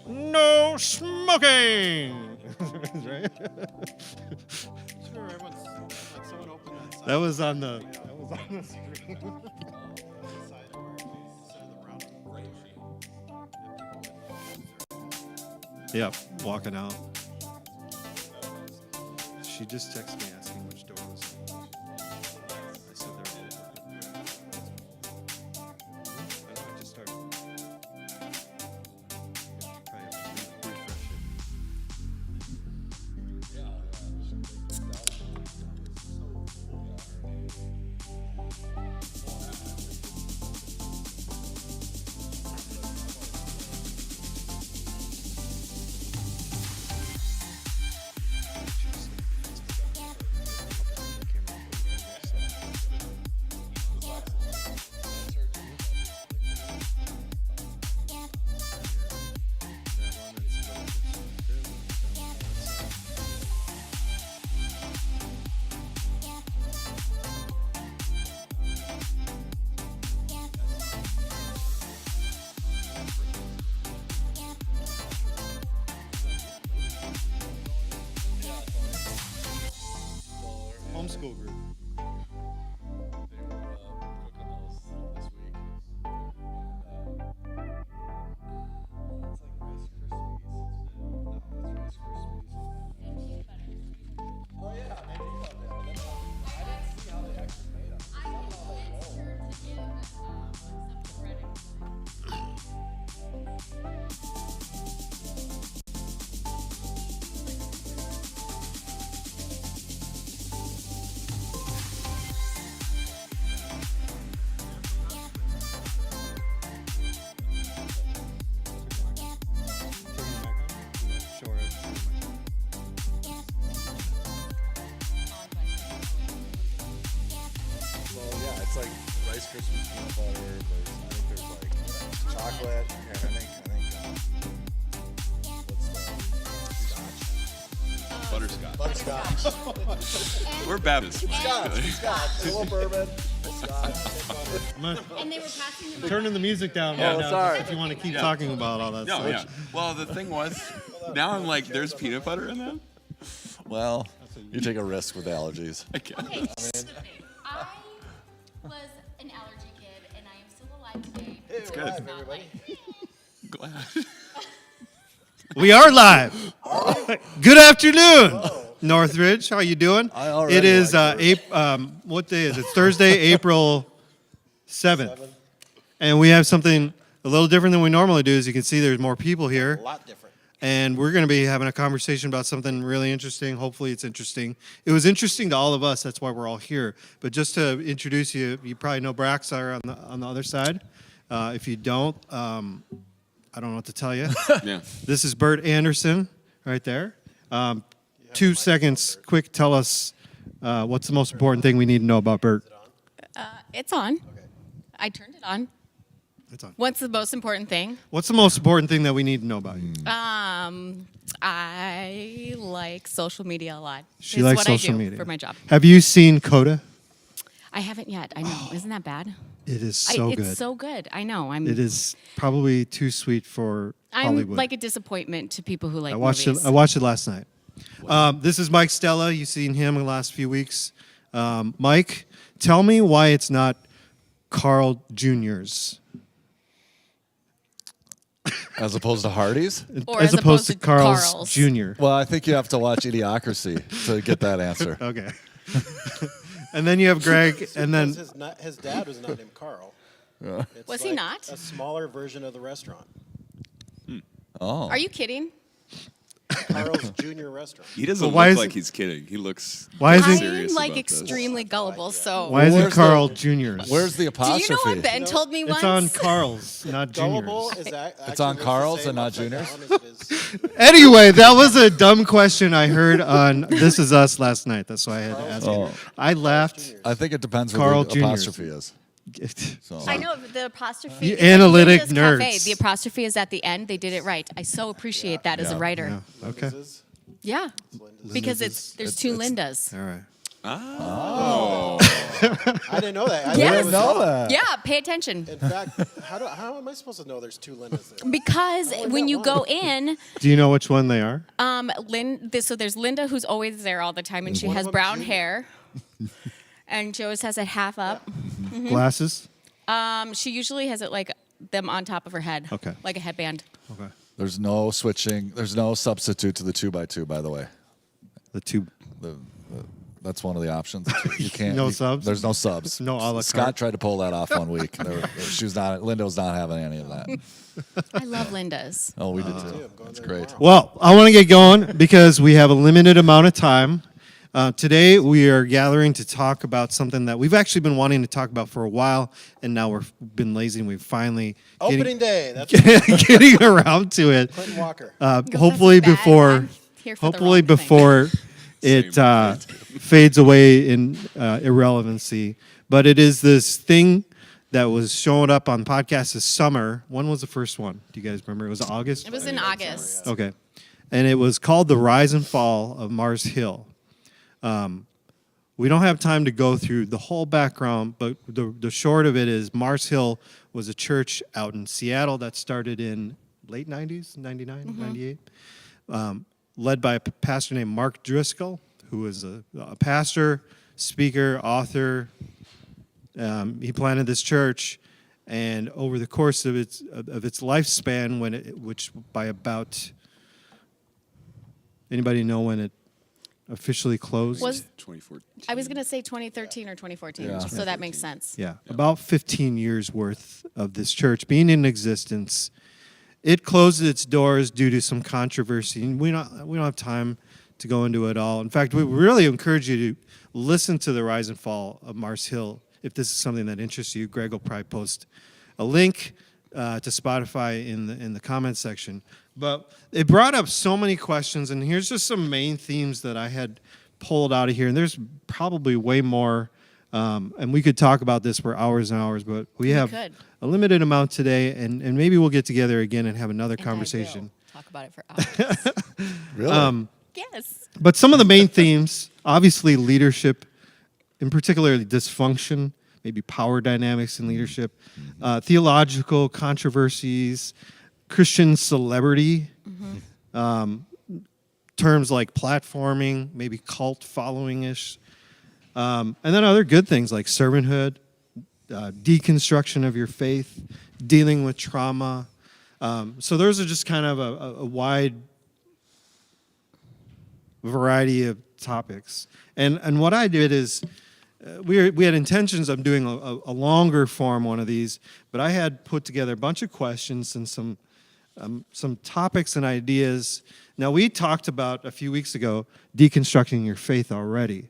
no smoking. Right? Sure, someone opened that side. That was on the screen. Yep, walking out. She just texted me asking which door was open. I said they're all open. I know, I just started. Probably have to refresh it. Homeschool group. It's like Rice Krispies peanut butter. I think there's like chocolate, and I think what's the Butterscotch. butterscotch? We're Baptist. Scotch. A little bourbon. Scotch. And they were passing them. Turning the music down Oh, now, sorry. if you want to keep talking about all that No, stuff. yeah. Well, the thing was, now I'm like, there's peanut butter in that? Well, you take a risk with allergies. I can't. Okay, here's the thing. I was an allergy kid, and I am still alive today. It's good. Everybody. Glad. We are live. Good afternoon, Northridge. How you doing? I already It is like what day is it? Thursday, April 7th. And we have something a little different than we normally do. As you can see, there's more people here. A lot different. And we're going to be having a conversation about something really interesting. Hopefully it's interesting. It was interesting to all of us. That's why we're all here. But just to introduce you, you probably know Braxar on the other side. If you don't, I don't know what to tell you. Yeah. This is Bert Anderson right there. 2 seconds, quick, tell us what's the most important thing we need to know about Bert. It's on. I turned it on. It's on. What's the most important thing? What's the most important thing that we need to know about you? I like social media a lot. She It's likes what social I do media. for my job. Have you seen Coda? I haven't yet. I know. Isn't that bad? It is so good. It's so good. I know. It is probably too sweet for Hollywood. I'm like a disappointment to people who like I watched movies. it. I watched it last night. This is Mike Stella. You've seen him in the last few weeks. Mike, tell me why it's not Carl Jr.'s As opposed to Hardee's? Or as opposed to Carl's Carl's. Jr. Well, I think you have to watch Idiocracy to get that answer. Okay. And then you have Greg, and then His dad was not named Carl. It's Was he like not? A smaller version of the restaurant. Oh. Are you kidding? Carl's Jr. Restaurant. He doesn't why look is like it- he's kidding. He looks Why is it- serious I'm like about this. extremely gullible, so. why is it Where's Carl the- Jr.'s? Where's the Do you apostrophe? know what Ben told me once? It's on Carl's, not Gullible Junior's. is It's on Carl's and not Junior's? Anyway, that was a dumb question I heard on This Is Us last night. That's why I had to ask Oh. you. I laughed. I think it depends Carl what the Jr.'s. apostrophe is. So. I know but the apostrophe. You it's like analytic Linda's Cafe. nerds. The apostrophe is at the end. They did it right. I so appreciate that as a writer. Yeah, okay. Yeah, because there's two Lindas. All right. Oh. I didn't know that. I Yes. knew it was know wrong. that. Yeah, pay attention. In fact, how am I supposed to know there's two Lindas there? Because only when met you one. go in, Do you know which one they are? so there's Linda who's always there all the time, and she one of has them brown junior? hair, and she always has it half up. Glasses? She usually has it like them on top of her head, Okay. like a headband. Okay. There's no switching. There's no substitute to the 2x2, by the way. The two. That's one of the options. You can't. No you- subs? There's no subs. No a la Scott carte? tried to pull that off one week. Linda was not having any of that. I love Linda's. Oh, we did I'm too. going That's there great. tomorrow. Well, I want to get going because we have a limited amount of time. Today, we are gathering to talk about something that we've actually been wanting to talk about for a while, and now we've been lazy and we've finally Opening day. That's getting around to it. Clinton Walker. Hopefully That's bad. before, I'm here for the hopefully wrong thing. before it fades away in irrelevancy. But it is this thing that was showing up on podcasts this summer. When was the first one? Do you guys remember? It was August? It was in August. Okay. And it was called The Rise and Fall of Mars Hill. We don't have time to go through the whole background, but the short of it is Mars Hill was a church out in Seattle that started in late 90s, 99, 98, led by a pastor named Mark Driscoll, who was a pastor, speaker, author. He planted this church, and over the course of its lifespan, which by about, anybody know when it officially closed? Was 2014. I was gonna say 2013 or 2014, Yeah. so that makes sense. Yeah, about 15 years worth of this church being in existence. It closed its doors due to some controversy, and we don't have time to go into it all. In fact, we really encourage you to listen to the Rise and Fall of Mars Hill if this is something that interests you. Greg will probably post a link to Spotify in the comments section. But it brought up so many questions, and here's just some main themes that I had pulled out of here. And there's probably way more, and we could talk about this for hours and hours, but we have could. a limited amount today, and maybe we'll get together again and have another And I conversation. will talk about it for hours. Really? Yes. But some of the main themes, obviously leadership, in particular dysfunction, maybe power dynamics in leadership, theological controversies, Christian celebrity, terms like platforming, maybe cult following-ish, and then other good things like servanthood, deconstruction of your faith, dealing with trauma. So those are just kind of a wide variety of topics. And what I did is we had intentions of doing a longer form one of these, but I had put together a bunch of questions and some topics and ideas. Now, we talked about a few weeks ago deconstructing your faith already.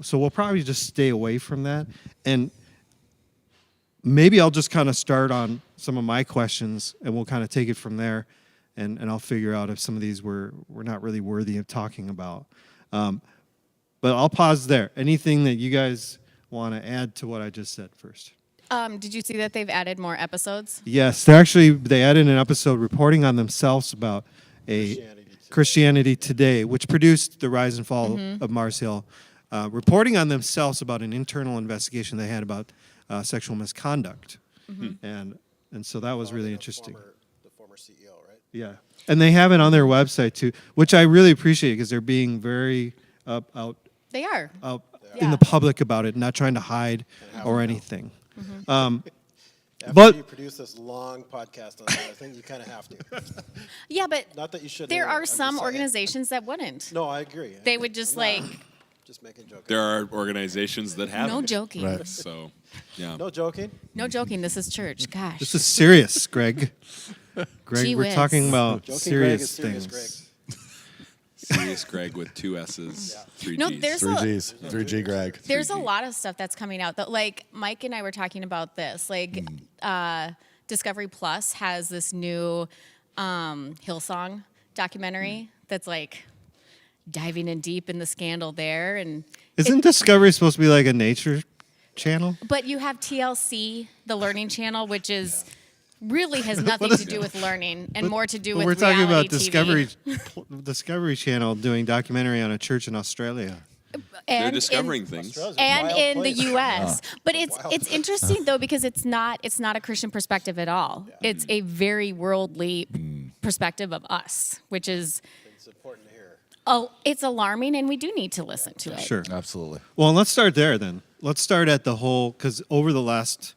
So we'll probably just stay away from that. And maybe I'll just kind of start on some of my questions, and we'll kind of take it from there. And I'll figure out if some of these were not really worthy of talking about. But I'll pause there. Anything that you guys want to add to what I just said first? Did you see that they've added more episodes? Yes, they added an episode reporting on themselves about Christianity Today, which produced the Rise and Fall of Mars Hill, reporting on themselves about an internal investigation they had about sexual misconduct, and so that was really interesting. The former CEO, right? Yeah, and they have it on their website too, which I really appreciate because they're being very out They are. in Yeah. the public about it, not trying to hide or anything. After But- you produce this long podcast on that, I think you kind of have to. Yeah, but Not that you should. there anyway, are I'm just some saying. organizations that wouldn't. No, I agree. They would just I'm not like, just making jokes. There are organizations that have. no joking. Right. So, yeah. No joking. No joking. This is church. Gosh. This is serious, Greg. Greg, Gee we're whiz. talking about Joking serious Greg is serious things. Serious Greg with 2 S's, 3 G's. No, there's 3 a, G's. 3G Greg. there's a 3G. lot of stuff that's coming out that, like, Mike and I were talking about this. Like, Discovery Plus has this new Hillsong documentary that's like diving in deep in the scandal there, and Isn't Discovery supposed to be like a nature channel? but you have TLC, the Learning Channel, which is really has nothing to do with learning and more to do with We're talking about reality TV. Discovery Channel doing documentary on a church in Australia. They're And discovering things. Australia's a and wild in place. the U.S. But it's interesting though because it's not a Christian perspective at all. It's a very worldly perspective of us, which is It's important to hear. it's alarming, and we do need to listen to it. Sure. Absolutely. Well, and let's start there then. Let's start at the whole, because over the last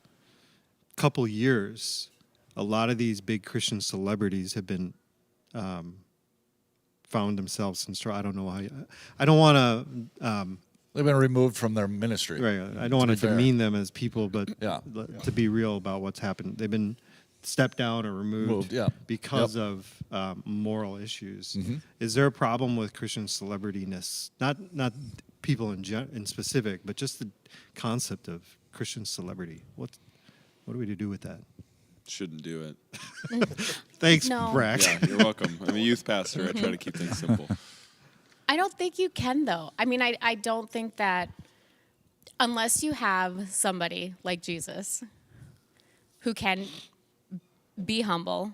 couple years, a lot of these big Christian celebrities have been found themselves in trouble. I don't know how. I don't want to. They've been removed from their ministry. Right. I don't want to be fair. demean them as people, but Yeah. to be real about what's happened, they've been stepped down or removed because of moral issues. Is there a problem with Christian celebrityness? Not people in specific, but just the concept of Christian celebrity. What do we do with that? Shouldn't do it. Thanks, No. Brax. Yeah, you're welcome. I'm a youth pastor. I try to keep things simple. I don't think you can, though. I mean, I don't think that unless you have somebody like Jesus who can be humble,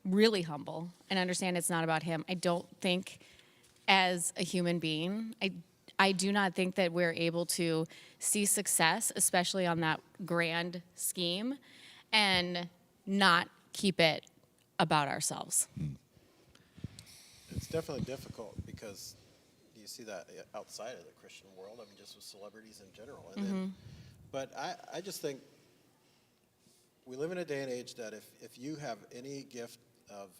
really humble, and understand it's not about him, I don't think as a human being, I do not think that we're able to see success, especially on that grand scheme, and not keep it about ourselves. It's definitely difficult because you see that outside of the Christian world. I mean, just with celebrities in general. And then, but I just think we live in a day and age that if you have any gift of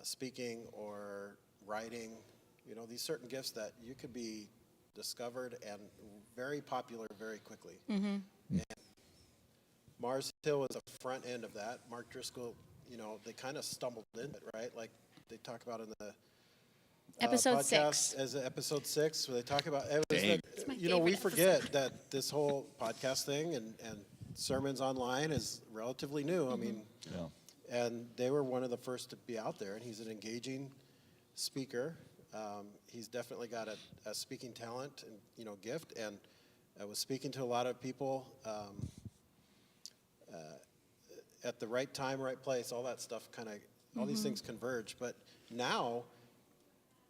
speaking or writing, you know, these certain gifts that you could be discovered and very popular very quickly. And Mars Hill was a front end of that. Mark Driscoll, you know, they kind of stumbled in it, right? Like they talk about in the Episode podcast 6. as episode 6, where they talk about it was Dang. that, my you know, we favorite forget that this whole podcast thing and sermons online is relatively new. I mean, and they were one of the first to be out there, and he's an engaging speaker. He's definitely got a speaking talent and, you know, gift, and was speaking to a lot of people at the right time, right place, all that stuff kind of, all these things converge. But now,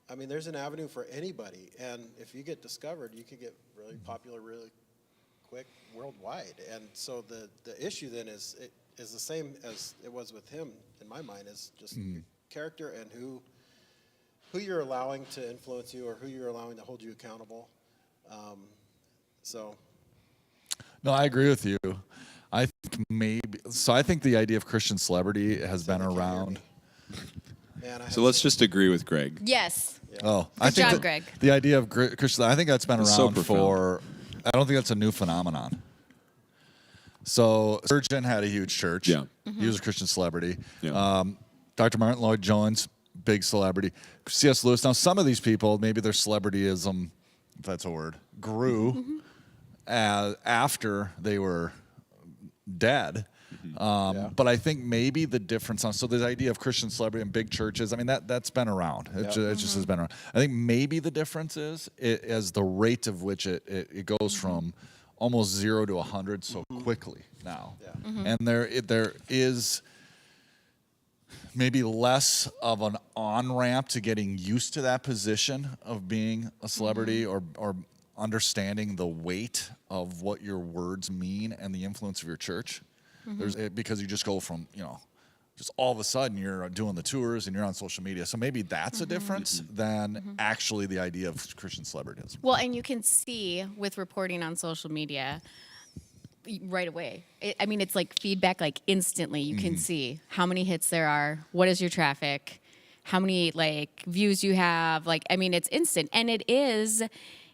I mean, there's an avenue for anybody, and if you get discovered, you could get really popular really quick worldwide. And so the issue then is the same as it was with him, in my mind, is just your character and who you're allowing to influence you or who you're allowing to hold you accountable. No, I agree with you. I think the idea of Christian celebrity has been around. Man, So let's just agree with Greg. Yes. Oh, I think job, that Greg. the idea of Christian, I think that's been It's so around profound. for. I don't think that's a new phenomenon. So Spurgeon had a huge church. Yeah. He was a Christian celebrity. Yeah. Dr. Martin Lloyd-Jones, big celebrity. C.S. Lewis. Now, some of these people, maybe their celebrityism, if that's a word, grew after they were dead. But I think maybe the difference so the idea of Christian celebrity in big churches, I mean, that's been around. It just has been around. I think maybe the difference is the rate of which it goes from almost 0 to 100 so quickly now. And there is maybe less of an on-ramp to getting used to that position of being a celebrity or understanding the weight of what your words mean and the influence of your church. Because you just go from, just all of a sudden you're doing the tours and you're on social media. So maybe that's a difference than actually the idea of Christian celebrityism. Well, and you can see with reporting on social media right away. It's like feedback, like instantly. You can see how many hits there are, what is your traffic, how many like views you have. It's instant. And it is,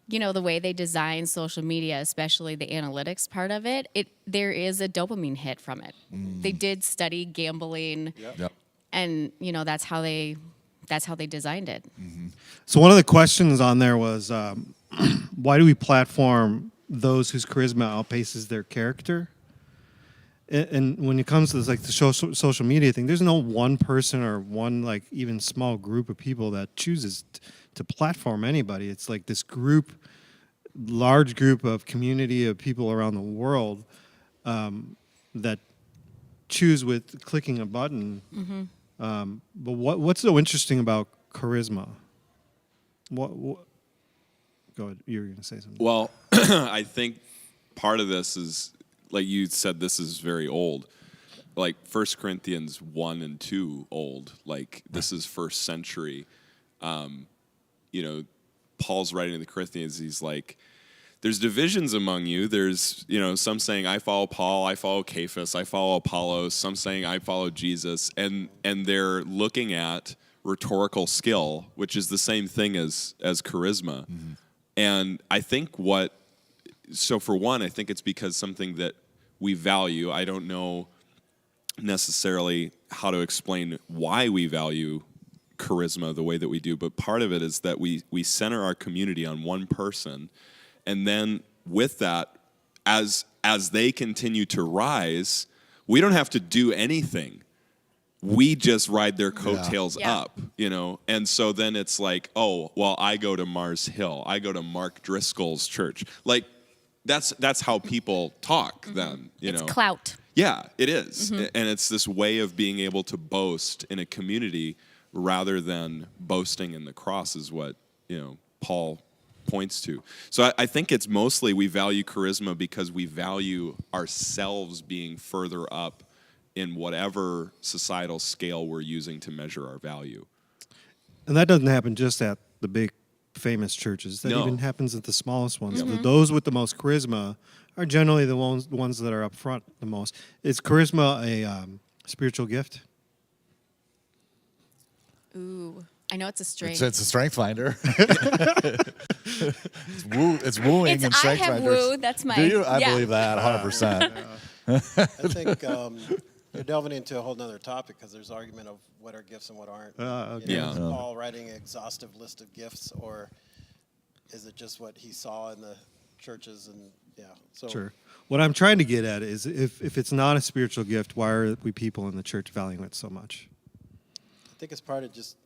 the way they design social media, especially the analytics part of it, there is a dopamine hit from it. They did study gambling, and that's how they designed it. So one of the questions on there was, why do we platform those whose charisma outpaces their character? And when it comes to this, like the social media thing, there's no one person or one like even small group of people that chooses to platform anybody. It's like this large group of community of people around the world that choose with clicking a button. But what's so interesting about charisma? go ahead. You were going to say something. Well, I think part of this is, like you said, this is very old. Like 1 Corinthians 1 and 2 old. Like this is first century. Paul's writing to the Corinthians. He's like, there's divisions among you. There's, some saying I follow Paul, I follow Cephas, I follow Apollos. Some saying I follow Jesus. And they're looking at rhetorical skill, which is the same thing as charisma. Mm-hmm. And I think so for one, I think it's because something that we value. I don't know necessarily how to explain why we value charisma the way that we do, but part of it is that we center our community on one person, and then with that, as they continue to rise, we don't have to do anything. We just ride their coattails up, and so then it's like, oh, well, I go to Mars Hill, I go to Mark Driscoll's church. Like that's how people talk then, It's clout. Yeah, it is. And it's this way of being able to boast in a community rather than boasting in the cross is what, Paul points to. So I think it's mostly we value charisma because we value ourselves being further up in whatever societal scale we're using to measure our value. And that doesn't happen just at the big famous churches. That even happens at the smallest ones. Those with the most charisma are generally the ones that are up front the most. Is charisma a spiritual gift? Ooh, I know it's a strength. It's a strength finder. It's wooing It's and I strength have finders. woo. That's my. Do you? I yeah. believe that 100%. I think you're delving into a whole nother topic because there's argument of what are gifts and what aren't. Okay. Yeah. Is Paul writing an exhaustive list of gifts, or is it just what he saw in the churches? And so Sure. What I'm trying to get at is if it's not a spiritual gift, why are we people in the church valuing it so much? I think it's part of just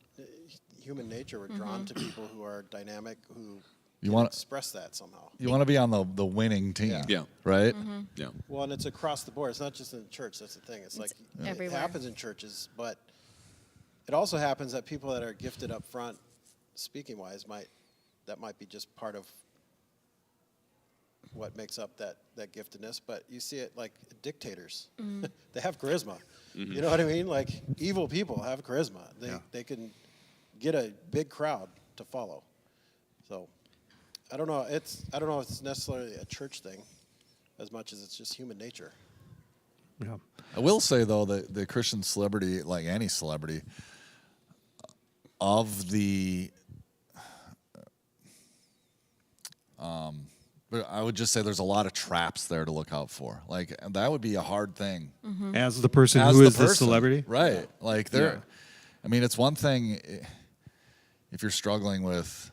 human nature. We're drawn to people who are dynamic, who You can want- express that somehow. You want to be on the winning team, Yeah. right? Yeah. Well, and it's across the board. It's not just in the church. That's the thing. It's like it everywhere. happens in churches, but it also happens that people that are gifted up front, speaking wise, might be just part of what makes up that giftedness. But you see it like dictators. They have charisma. You know what I mean? Like evil people have charisma. They can get a big crowd to follow. So I don't know. I don't know if it's necessarily a church thing as much as it's just human nature. Yeah. I will say, though, that the Christian celebrity, like any celebrity, but I would just say there's a lot of traps there to look out for. Like, that would be a hard thing. As the person As who the is the person, celebrity? right? Like, they're. Yeah. I mean, it's one thing if you're struggling with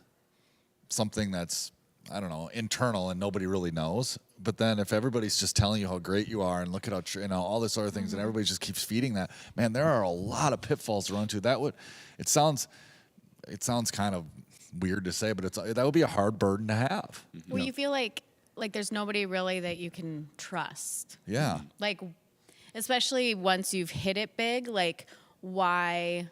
something that's, I don't know, internal and nobody really knows. But then if everybody's just telling you how great you are and look at how, all this other things, and everybody just keeps feeding that, man, there are a lot of pitfalls to run to. It sounds kind of weird to say, but that would be a hard burden to have. Well, you feel like there's nobody really that you can trust. Yeah. Like, especially once you've hit it big, why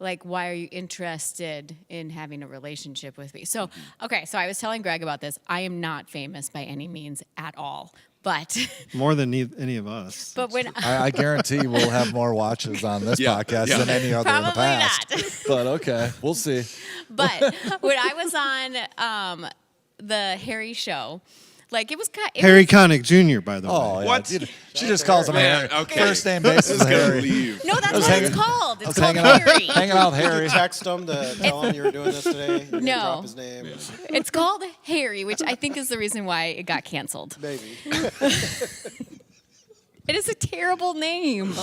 are you interested in having a relationship with me? So, okay, so I was telling Greg about this. I am not famous by any means at all, but More than any of us. but when I guarantee we'll have more watches on this Yeah, podcast yeah. than any other in the Probably past. not. But okay, we'll see. but when I was on the Harry show, it was kind Harry Connick Jr., by the way. Oh, yeah. What? She just calls him Harry. Yeah, okay. First name basis Harry. Leave. No, that's was what hanging- it's called. It's I was called hanging out, Harry. hanging out with Harry. Text him to tell him you were doing this today. You No. drop his name. It's called Harry, which I think is the reason why it got canceled. Maybe. It is a terrible name.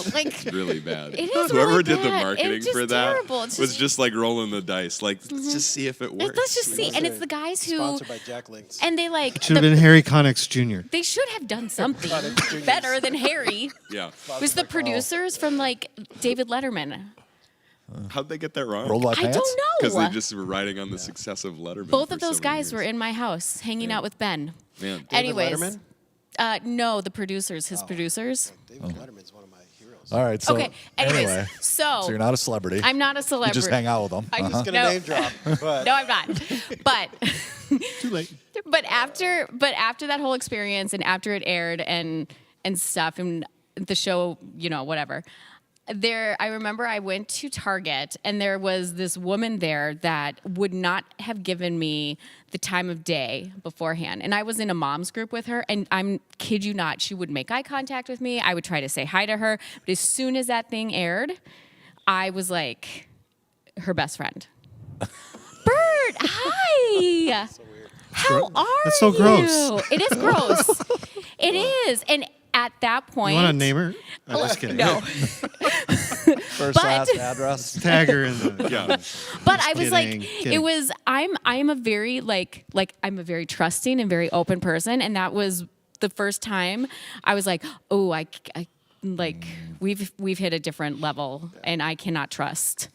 Really bad. It is Whoever really did the bad. marketing It's just for that terrible. It's was just- just like rolling the dice. Let's just see if it works. Let's just see. And it's the guys who, Sponsored by Jack Links. and they Should have been Harry Connick Jr. they should have done something Juniors. better than Harry. Yeah. It was the producers from David Letterman. How'd they get that wrong? Rolled my I pants? don't Because they know. just were riding on the success of Letterman. Both for of those so many guys were years. in my house hanging out with Ben. Man. Anyways, Letterman? no, the producers, his producers. David Letterman's one of my heroes. All right. So Okay. Anyways, anyway, so you're not a celebrity. I'm not a You celebrity. just hang out with them. I just- Just gonna No. name drop, but No, I'm not. But Too late. but after that whole experience and after it aired and stuff and the show, whatever. I remember I went to Target and there was this woman there that would not have given me the time of day beforehand. And I was in a mom's group with her, and I'm kid you not, she would make eye contact with me. I would try to say hi to her. But as soon as that thing aired, I was like her best friend. Bert, hi. so weird. How are That's so you? gross. It is gross. It is. And at that point, You want to name her? I'm just kidding. No. First, But- last address. Tag her in the. Yeah. But I was like, kidding. it was. I am a very I'm a very trusting and very open person, and that was the first time I was like, oh, I like we've hit a different level, and I cannot trust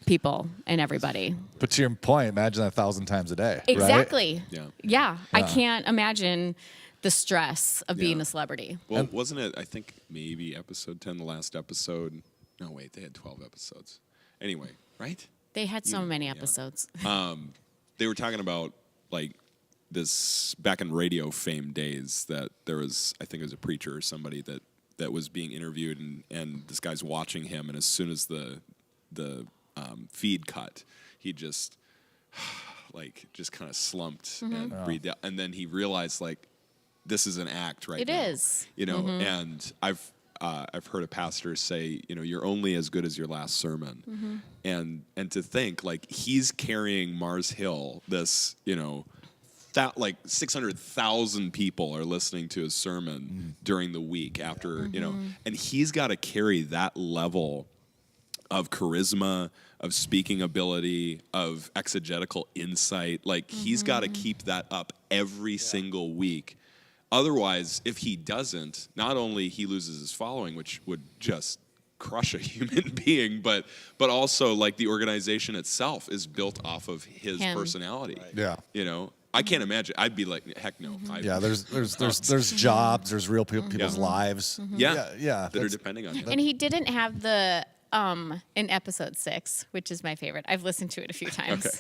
people and everybody. But to your point, imagine that 1,000 times a day. Right? Exactly. Yeah. I can't imagine the stress of being Yeah. a celebrity. Well, wasn't it, I think maybe episode 10, the last episode? No, wait, they had 12 episodes. Anyway, right? They had so many yeah. episodes. They were talking about, like, this back in radio fame days that there was, I think it was a preacher or somebody that was being interviewed, and this guy's watching him, and as soon as the feed cut, he just, just kind of slumped and breathed out. And then he realized, like, this is an act right It now. is. And I've heard a pastor say, you're only as good as your last sermon. And to think, like, he's carrying Mars Hill, this, that like 600,000 people are listening to his sermon during the week after, and he's got to carry that level of charisma, of speaking ability, of exegetical insight. Like, he's got to keep that up every single week. Otherwise, if he doesn't, not only he loses his following, which would just crush a human being, but also, like, the organization itself is built off of his Him. personality. Yeah. I can't imagine. I'd be like, heck no. Yeah, there's jobs, there's real people's lives. Yeah. Yeah. That are that's- depending on him. And he didn't have the in episode 6, which is my favorite. I've listened to it a few times.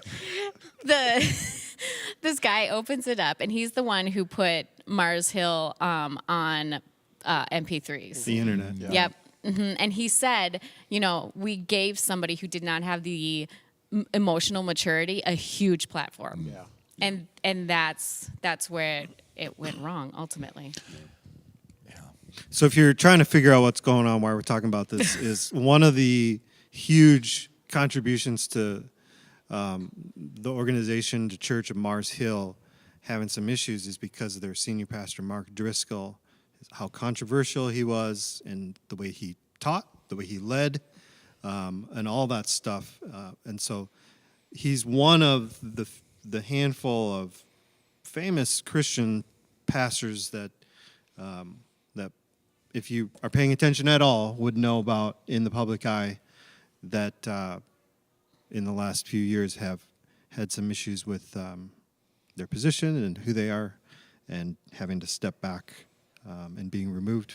This guy opens it up, and he's the one who put Mars Hill on MP3s. The internet. Yep. And he said, we gave somebody who did not have the emotional maturity a huge platform. Yeah. And that's where it went wrong ultimately. So if you're trying to figure out what's going on while we're talking about this, is one of the huge contributions to the organization, the Church of Mars Hill, having some issues is because of their senior pastor, Mark Driscoll, how controversial he was and the way he taught, the way he led, and all that stuff. And so he's one of the handful of famous Christian pastors that if you are paying attention at all, would know about in the public eye that in the last few years have had some issues with their position and who they are and having to step back and being removed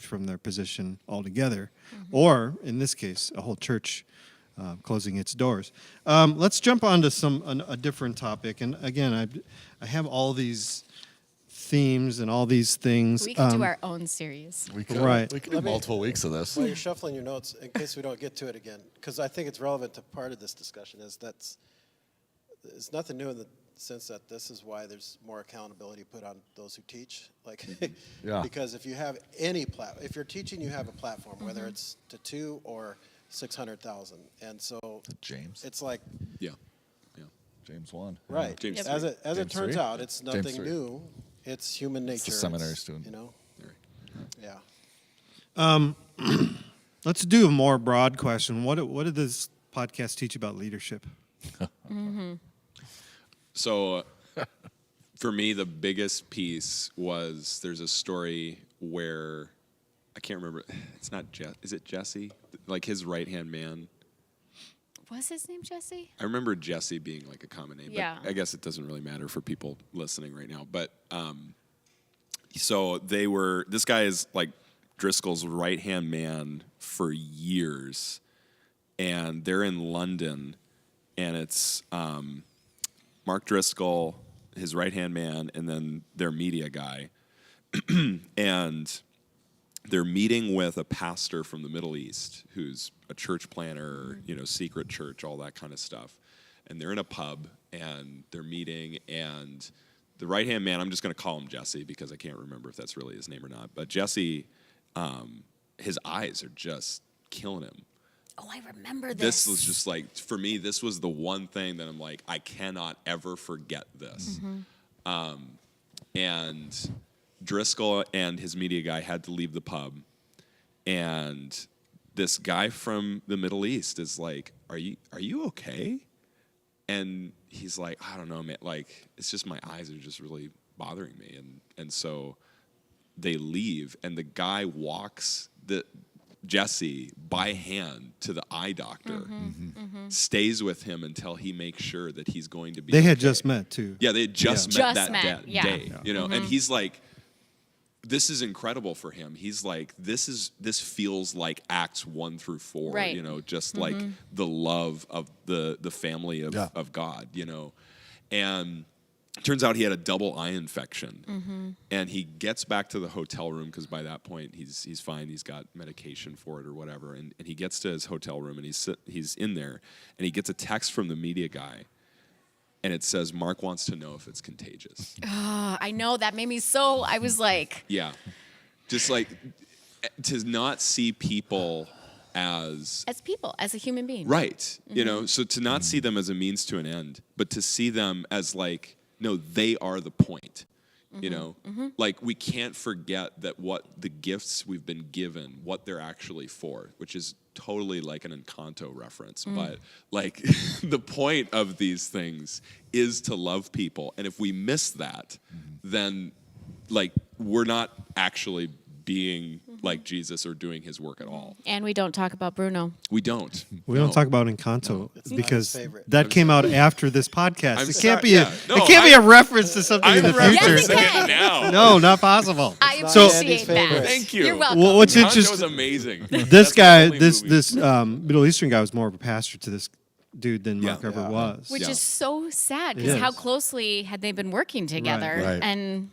from their position altogether, or in this case, a whole church closing its doors. Let's jump on to a different topic. And again, I have all these themes and all these things. We could do our own series. We could, Right. We could do multiple weeks of this. While you're shuffling your notes, in case we don't get to it again, because I think it's relevant to part of this discussion, it's nothing new in the sense that this is why there's more accountability put on those who teach. Like, Yeah. because if you have any if you're teaching, you have a platform, whether it's to 2 or 600,000, and so James. it's like Yeah. James 1. right. James As three. it James turns 3? out, it's James nothing 3. new. It's human nature. It's a seminary student. Yeah. Let's do a more broad question. What did this podcast teach about leadership? So for me, the biggest piece was there's a story where I can't remember. It's not is it Jesse? Like his right-hand man. Was his name Jesse? I remember Jesse being like a common name, Yeah. but I guess it doesn't really matter for people listening right now. But so this guy is like Driscoll's right-hand man for years, and they're in London, and it's Mark Driscoll, his right-hand man, and then their media guy, and they're meeting with a pastor from the Middle East who's a church planner, secret church, all that kind of stuff. And they're in a pub, and they're meeting, and the right-hand man, I'm just going to call him Jesse because I can't remember if that's really his name or not, but Jesse, his eyes are just killing him. Oh, I remember this. This was just like, for me, this was the one thing that I'm like, I cannot ever forget this. And Driscoll and his media guy had to leave the pub, and this guy from the Middle East is like, are you okay? And he's like, I don't know, man, like, it's just my eyes are just really bothering me. And so they leave, and the guy walks Jesse by hand to the eye doctor, stays with him until he makes sure that he's going to be They had okay. just met too. Yeah, they had just met that day, yeah. and he's like, this is incredible for him. He's like, this feels like Acts 1 through 4, Right. Just like the love of the family of God, and turns out he had a double eye infection, and he gets back to the hotel room because by that point he's fine. He's got medication for it or whatever, and he gets to his hotel room and he's in there, and he gets a text from the media guy, and it says, Mark wants to know if it's contagious. I know, that made me so, I was like, Yeah, just like to not see people as people, as a human being. right, so to not see them as a means to an end, but to see them as like, no, they are the point. Like we can't forget that what the gifts we've been given, what they're actually for, which is totally like an Encanto reference. But like the point of these things is to love people. And if we miss that, then like we're not actually being like Jesus or doing his work at all. And we don't talk about Bruno. We don't. We don't talk about Encanto It's my because favorite. that came out after this podcast. I'm It sorry, can't be yeah. No, it can't be a reference to something in the Yes, future. it can. now. No, not possible. I So- appreciate Andy's that. favorite. Thank you. You're welcome. Well, what's Encanto was interesting? amazing. This That's the guy, only this movie. this Middle Eastern guy was more of a pastor to this dude than Mark Yeah. ever Yeah. was. Which Yeah. is so sad It because how is. closely had they been working together? Right. And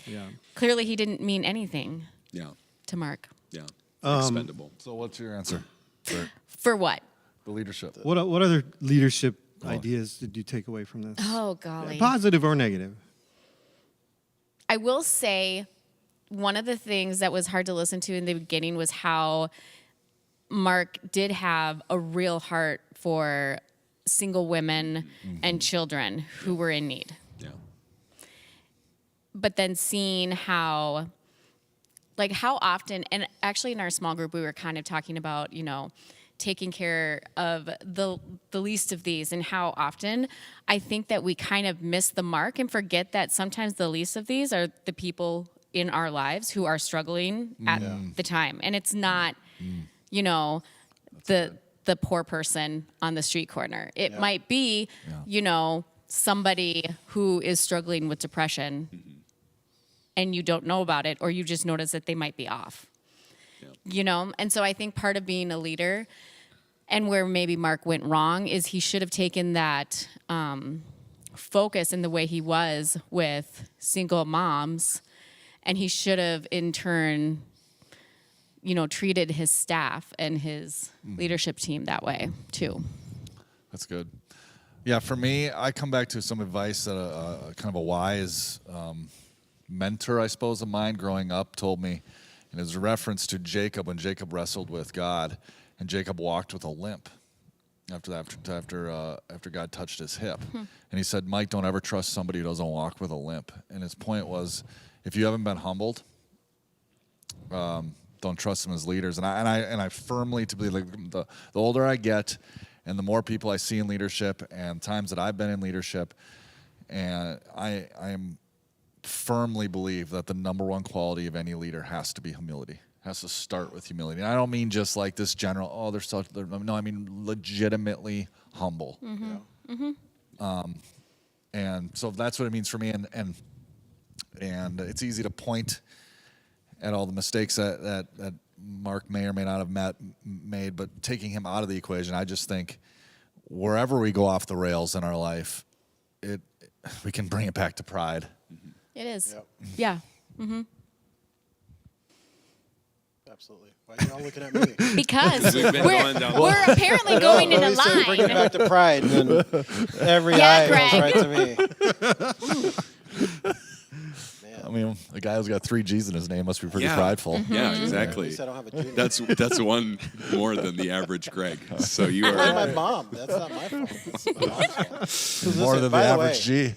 Yeah. clearly he didn't mean anything Yeah, to Mark. yeah. Expendable. So what's your answer for For what? the leadership? What other leadership ideas did you take away from this? Oh, golly. Positive or negative? I will say one of the things that was hard to listen to in the beginning was how Mark did have a real heart for single women and children who were in need. Yeah. But then seeing how often, and actually in our small group, we were kind of talking about, taking care of the least of these and how often I think that we kind of miss the mark and forget that sometimes the least of these are the people in our lives who are struggling at the time. And it's not, the poor person on the street corner. It might be, somebody who is struggling with depression and you don't know about it, or you just notice that they might be off. And so I think part of being a leader and where maybe Mark went wrong is he should have taken that focus in the way he was with single moms, and he should have in turn, treated his staff and his leadership team that way too. That's good. Yeah, for me, I come back to some advice that kind of a wise mentor, I suppose, of mine growing up told me, and it's a reference to Jacob when Jacob wrestled with God, and Jacob walked with a limp after God touched his hip, and he said, "Mike, don't ever trust somebody who doesn't walk with a limp." And his point was, if you haven't been humbled, don't trust them as leaders. And I firmly to believe, like the older I get, and the more people I see in leadership, and times that I've been in leadership, and I am firmly believe that the number one quality of any leader has to be humility. Has to start with humility. And I don't mean just like this general, no, I mean legitimately humble. And so that's what it means for me. And it's easy to point at all the mistakes that Mark may or may not have made, but taking him out of the equation, I just think wherever we go off the rails in our life, we can bring it back to pride. It is. Yep. Yeah. Absolutely. Why are you all looking at me? Because We've been going down we're apparently going in a Always say, bring it line. back to pride, and then every Yeah, eye goes Greg. right to me. I mean, a guy who's got 3 G's in his name must be pretty Yeah. prideful. Yeah, At exactly. least I don't have a junior. That's one more than the average Greg. So you Blame are. my mom. That's not my fault. That's my mom's fault. 'Cause More listen, than the by average way, G.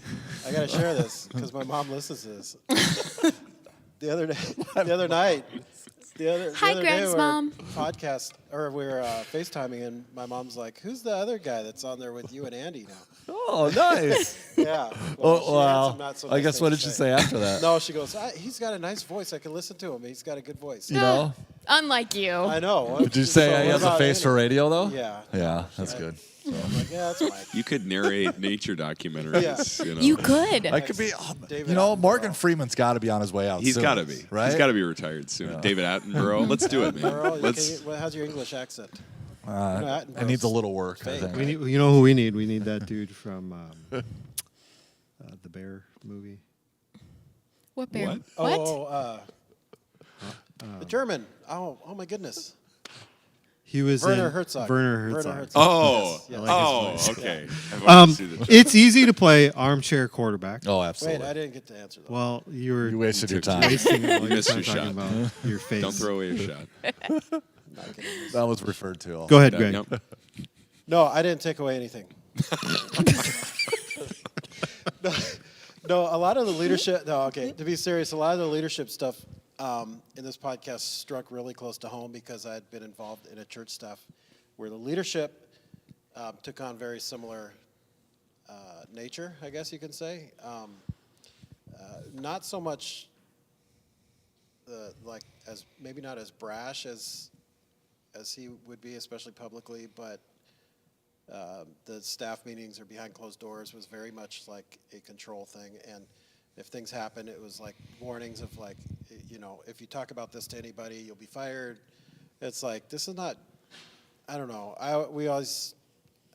I got to share this because my mom listens to this. The other night, Hi, Greg's we were mom. podcast or we were FaceTiming, and my mom's like, "Who's the other guy that's on there with you and Andy now?" Oh, nice. Yeah. Oh, she had wow. some not so I nice guess things what to did you say after that? No, she goes, "He's got a nice voice. I can listen to him. He's got a good voice." You know? Unlike you. I know. Did you say So he what has a about face for Andy? radio, though? Yeah. Yeah, that's good. I'm like, yeah, that's Mike. You could narrate nature documentaries. You know. You could. I could be, David you know, Attenborough. Morgan Freeman's got to be on his way out He's soon, got to be. right? He's got to be retired soon. David Attenborough. Let's do it, man. Earl, Let's. how's your English accent? It needs a little work, I Fake. think. We need, you know who we need? We need that dude from the Bear movie. What bear? What? What? The German. Oh my goodness. He was Werner in Herzog. Werner Herzog. Oh. Yes, yes. Oh. Okay. I've wanted to see the It's easy to play armchair quarterback. Oh, Wait, absolutely. I didn't get to answer that. Well, you were You wasted your time. wasting all your missed time your talking shot. about your face. Don't throw away a shot. Not kidding. That was referred to. Go ahead, Yeah, Greg. yep. No, I didn't take away anything. No, a lot of the leadership. No, okay. To be serious, a lot of the leadership stuff in this podcast struck really close to home because I had been involved in a church staff where the leadership took on very similar nature, I guess you can say. Not so much like as maybe not as brash as he would be, especially publicly, but the staff meetings or behind closed doors was very much like a control thing. And if things happen, it was like warnings of like, you know, if you talk about this to anybody, you'll be fired. It's like, this is not, I don't know. We always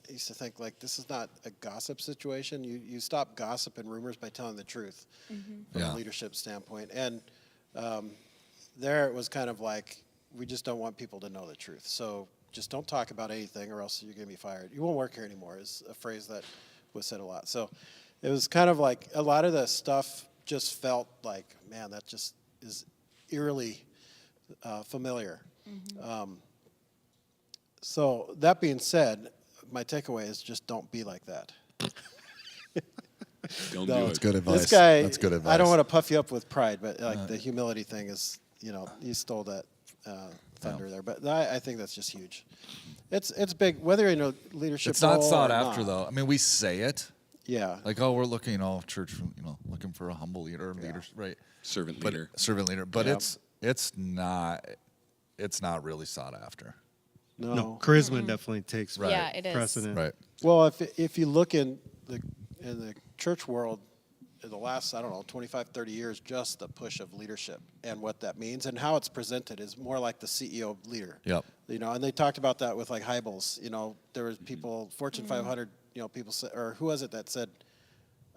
used to think like, this is not a gossip situation. You stop gossip and rumors by telling the truth from Yeah. a leadership standpoint. And there it was kind of like, we just don't want people to know the truth. So just don't talk about anything or else you're going to be fired. You won't work here anymore is a phrase that was said a lot. So it was kind of like a lot of the stuff just felt like, man, that just is eerily familiar. So that being said, my takeaway is just don't be like that. Don't No, do That's it. good advice. This guy, That's good advice. I don't want to puff you up with pride, but like the humility thing is, you know, you stole that thunder there. But I think that's just huge. It's big, whether in a leadership It's not role sought or after, not. though. I mean, we say it. Yeah. Like, oh, we're looking, church, looking for a humble leader, right? Servant But leader. servant leader. But Yeah. it's not really sought after. No, charisma definitely takes Right. Yeah, it is. precedent. Right. Well, if you look in the church world, in the last, I don't know, 25, 30 years, just the push of leadership and what that means and how it's presented is more like the CEO leader. Yep. You know, and they talked about that with like Hybels. You know, there was people, Fortune 500, people said, or who was it that said,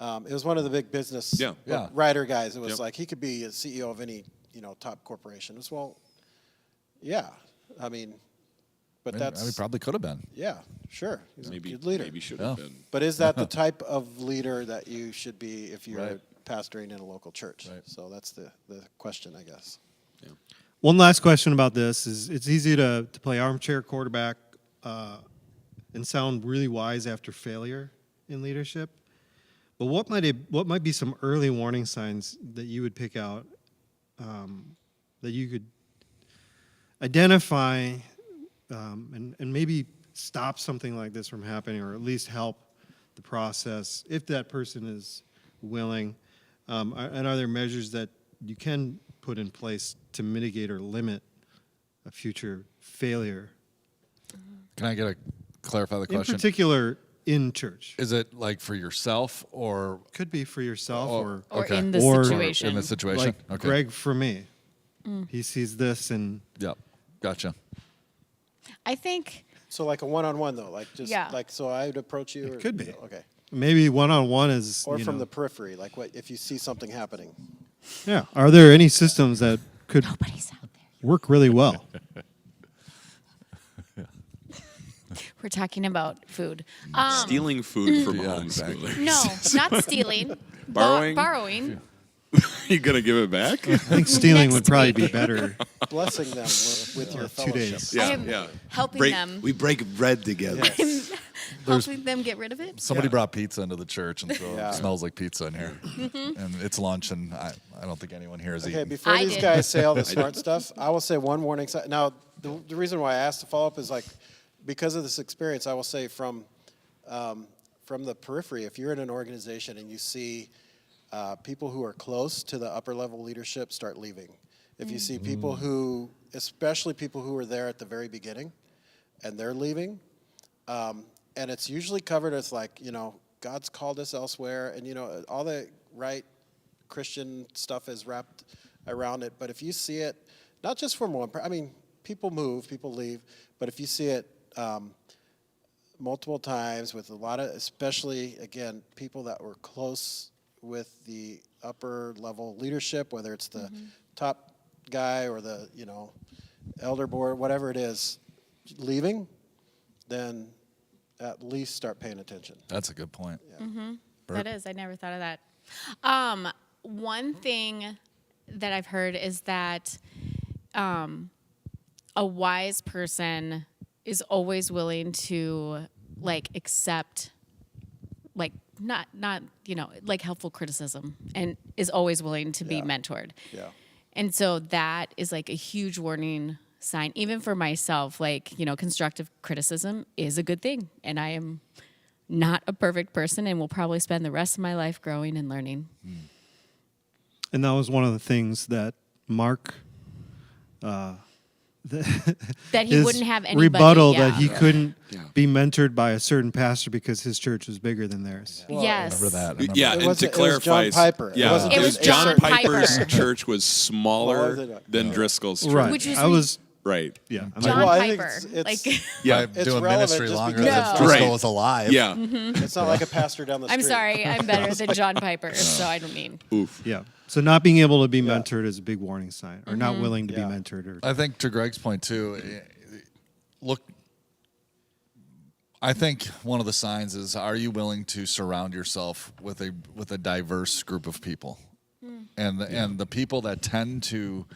it was one of the big business Yeah. writer guys. It was Yep. like he could be a CEO of any, top corporation. It was, well, yeah. I mean, but that's, I mean, probably could have been. yeah, sure. He's Maybe a good leader. Maybe should have Yeah. been. But is that the type of leader that you should be if you're Right. pastoring in a local church? Right. So that's the question, I guess. One last question about this is: it's easy to play armchair quarterback and sound really wise after failure in leadership. But what might be some early warning signs that you would pick out that you could identify and maybe stop something like this from happening, or at least help the process if that person is willing? And are there measures that you can put in place to mitigate or limit a future failure? Can I clarify the In question? particular, in church. Is it like for yourself or Could be for yourself or Or Okay. in the Or situation. in the situation? like Okay. Greg for me. He sees this, and Yep. Gotcha. I think So like a one-on-one though, like just Yeah. like so I would approach you. Or, could be. Okay. maybe one-on-one is, Or you from know, the periphery, like what if you see something happening? yeah. Are there any systems that could nobody's out there. work really well? We're talking about food. Stealing food from Yeah, homeschoolers. No, not stealing. Borrowing? Borrowing. You gonna give it back? I think stealing Next would probably week. be better. Blessing them with your 2 fellowship. days. I Yeah, am yeah. helping them. We break bread together. Helping them get rid of it. Somebody brought pizza into the church, and so Yeah. it smells like pizza in here. And it's lunch, and I don't think anyone here is Okay, eating. before I these did. guys say all the smart stuff, I will say one warning sign. Now, the reason why I asked to follow up is like because of this experience. I will say from the periphery, if you're in an organization and you see people who are close to the upper level leadership start leaving, if you see people who, especially people who were there at the very beginning, and they're leaving, and it's usually covered as like, you know, God's called us elsewhere, and you know all the right Christian stuff is wrapped around it. But if you see it, not just from one, I mean, people move, people leave, but if you see it multiple times with a lot of, especially again, people that were close with the upper level leadership, whether it's the top guy or the, you know, elder board, whatever it is, leaving, then at least start paying attention. That's a good point. That is. I never thought of that. One thing that I've heard is that a wise person is always willing to like accept like not you know like helpful criticism and is always willing to be Yeah. mentored. Yeah. And so that is like a huge warning sign, even for myself. Like, you know, constructive criticism is a good thing. And I am not a perfect person and will probably spend the rest of my life growing and learning. And that was one of the things that Mark That he his wouldn't have anybody. rebuttal yeah. that he couldn't Yeah. be mentored by a certain pastor because his church was bigger than theirs. Yes. Remember that? I remember Yeah, that. It and wasn't- to it was clarify, John Piper. It yeah, wasn't It was John John Piper's Piper. church was Smaller smaller than- than Driscoll's church. Right. Which was I was, Right. yeah. I'm John Well, I think Piper. it's- like, Yeah. I'm It's doing relevant ministry just longer because than it's- Driscoll Right. was alive. Yeah. It's not like a pastor down the street. I'm sorry, I'm better than John Piper, so I don't mean. Oof. yeah. So not being able to be mentored is a big warning sign, or not willing to Yeah. be mentored. Or I think to Greg's point too, look, I think one of the signs is, are you willing to surround yourself with a diverse group of people? And the people that tend to